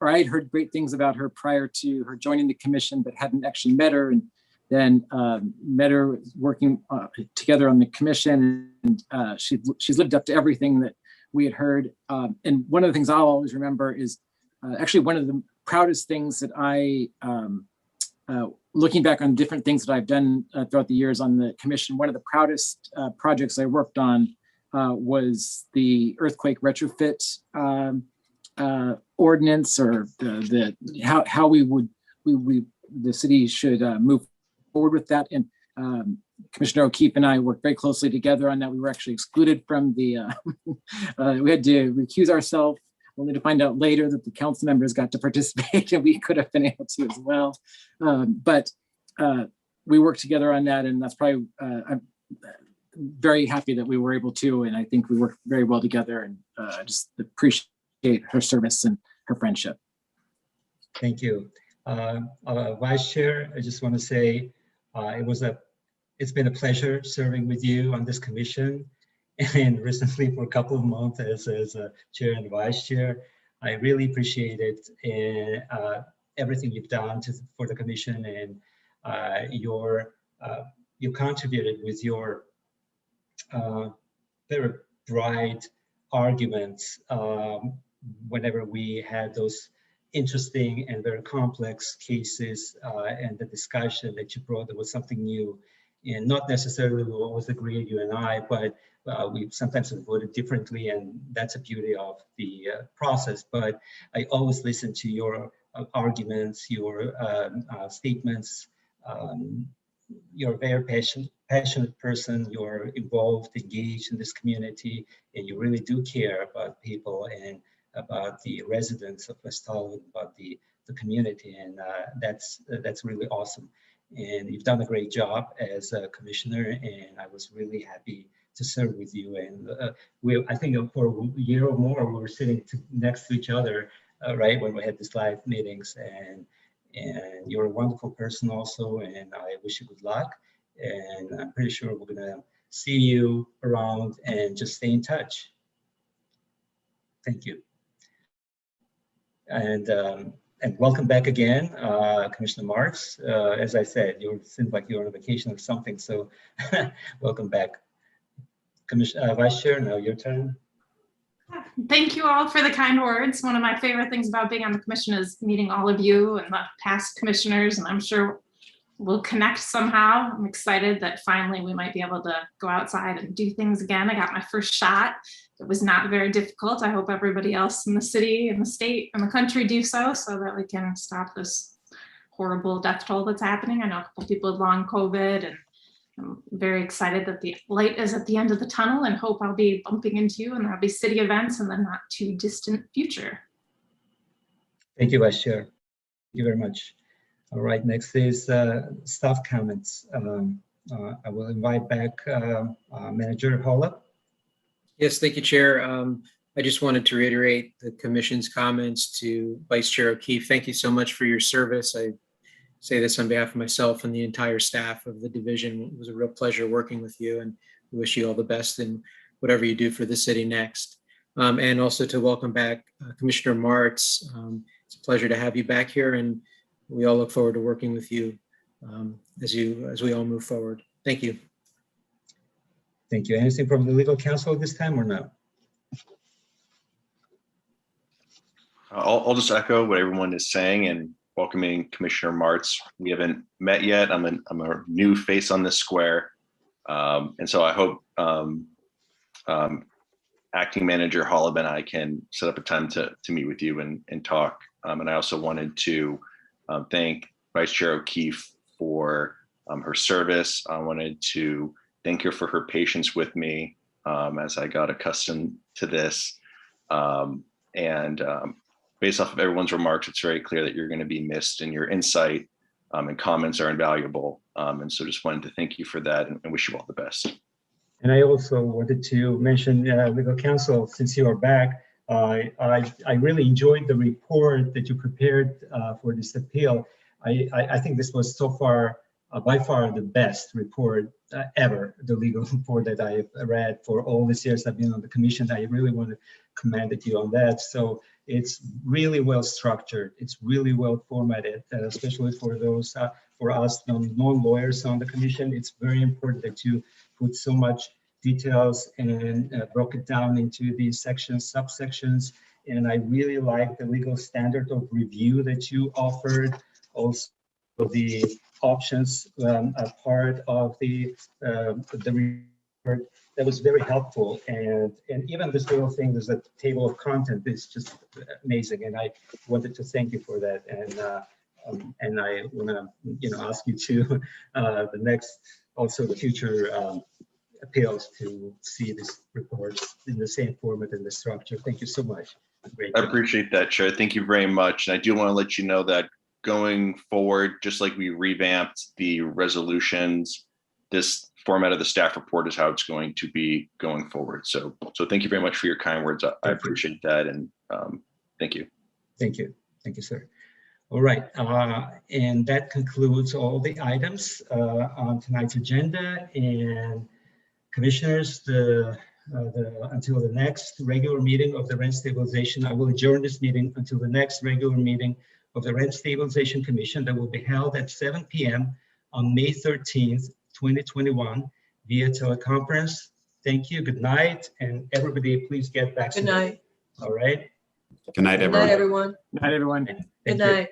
things about her prior to her joining the commission, but hadn't actually met her, and then met her working together on the commission. And she's lived up to everything that we had heard. And one of the things I'll always remember is actually one of the proudest things that looking back on different things that I've done throughout the years on the commission, one of the proudest projects I worked on was the earthquake retrofit ordinance, or how the city should move forward with that. And Commissioner O'Keefe and I worked very closely together on that. We were actually excluded from the, we had to recuse ourselves, only to find out later that the council members got to participate, and we could have been able to as well. But we worked together on that, and that's probably, I'm very happy that we were able to, and I think we worked very well together, and just appreciate her service and her friendship. Thank you. Vice Chair, I just want to say it's been a pleasure serving with you on this commission, and recently for a couple of months as a chair and vice chair. I really appreciate it and everything you've done for the commission, and you contributed with your very bright arguments whenever we had those interesting and very complex cases, and the discussion that you brought, there was something new, and not necessarily we always agree, you and I, but we sometimes voted differently, and that's the beauty of the process. But I always listen to your arguments, your statements. You're a very passionate person. You're involved, engaged in this community, and you really do care about people and about the residents of West Hollywood, about the community, and that's really awesome. And you've done a great job as a commissioner, and I was really happy to serve with you. And I think for a year or more, we were sitting next to each other, right, when we had these live meetings. And you're a wonderful person also, and I wish you good luck. And I'm pretty sure we're gonna see you around, and just stay in touch. Thank you. And welcome back again, Commissioner Marks. As I said, it seems like you're on a vacation or something, so welcome back. Vice Chair, now your turn. Thank you all for the kind words. One of my favorite things about being on the commission is meeting all of you and the past commissioners, and I'm sure we'll connect somehow. I'm excited that finally we might be able to go outside and do things again. I got my first shot. It was not very difficult. I hope everybody else in the city and the state and the country do so that we can stop this horrible death toll that's happening. I know a couple people with long COVID, and I'm very excited that the light is at the end of the tunnel, and hope I'll be bumping into you and there'll be city events in the not too distant future. Thank you, Vice Chair. Thank you very much. All right, next is staff comments. I will invite back Manager Holla. Yes, thank you, Chair. I just wanted to reiterate the Commission's comments to Vice Chair O'Keefe. Thank you so much for your service. I say this on behalf of myself and the entire staff of the division. It was a real pleasure working with you, and we wish you all the best in whatever you do for the city next. And also to welcome back Commissioner Martz. It's a pleasure to have you back here, and we all look forward to working with you as we all move forward. Thank you. Thank you. Anything from the legal counsel this time or no? I'll just echo what everyone is saying and welcoming Commissioner Martz. We haven't met yet. I'm a new face on this square. And so I hope Acting Manager Hollab and I can set up a time to meet with you and talk. And I also wanted to thank Vice Chair O'Keefe for her service. I wanted to thank her for her patience with me as I got accustomed to this. Based off of everyone's remarks, it's very clear that you're going to be missed, and your insight and comments are invaluable. And so just wanted to thank you for that and wish you all the best. And I also wanted to mention legal counsel, since you are back, I really enjoyed the report that you prepared for this appeal. I think this was so far, by far the best report ever, the legal report that I've read for all these years I've been on the commission. I really want to commend you on that. So it's really well structured. It's really well formatted, especially for those, for us non-lawyers on the commission. It's very important that you put so much details and broke it down into these sections, subsections. And I really like the legal standard of review that you offered. Also the options part of the report, that was very helpful. And even this little thing, there's a table of content, is just amazing. And I wanted to thank you for that. And I want to ask you to the next, also the future appeals, to see this report in the same format and the structure. Thank you so much. Great. I appreciate that, Chair. Thank you very much. And I do want to let you know that going forward, just like we revamped the resolutions, this format of the staff report is how it's going to be going forward. So thank you very much for your kind words. I appreciate that. And Thank you. Thank you. Thank you, sir. All right. And that concludes all the items on tonight's agenda. And commissioners, until the next regular meeting of the Rent Stabilization, I will adjourn this meeting until the next regular meeting of the Rent Stabilization Commission that will be held at 7 p.m. on May 13th, 2021 via teleconference. Thank you. Good night. And everybody, please get vaccinated. Good night. All right. Good night, Good everyone. night, everyone. Good night, everyone. Good night.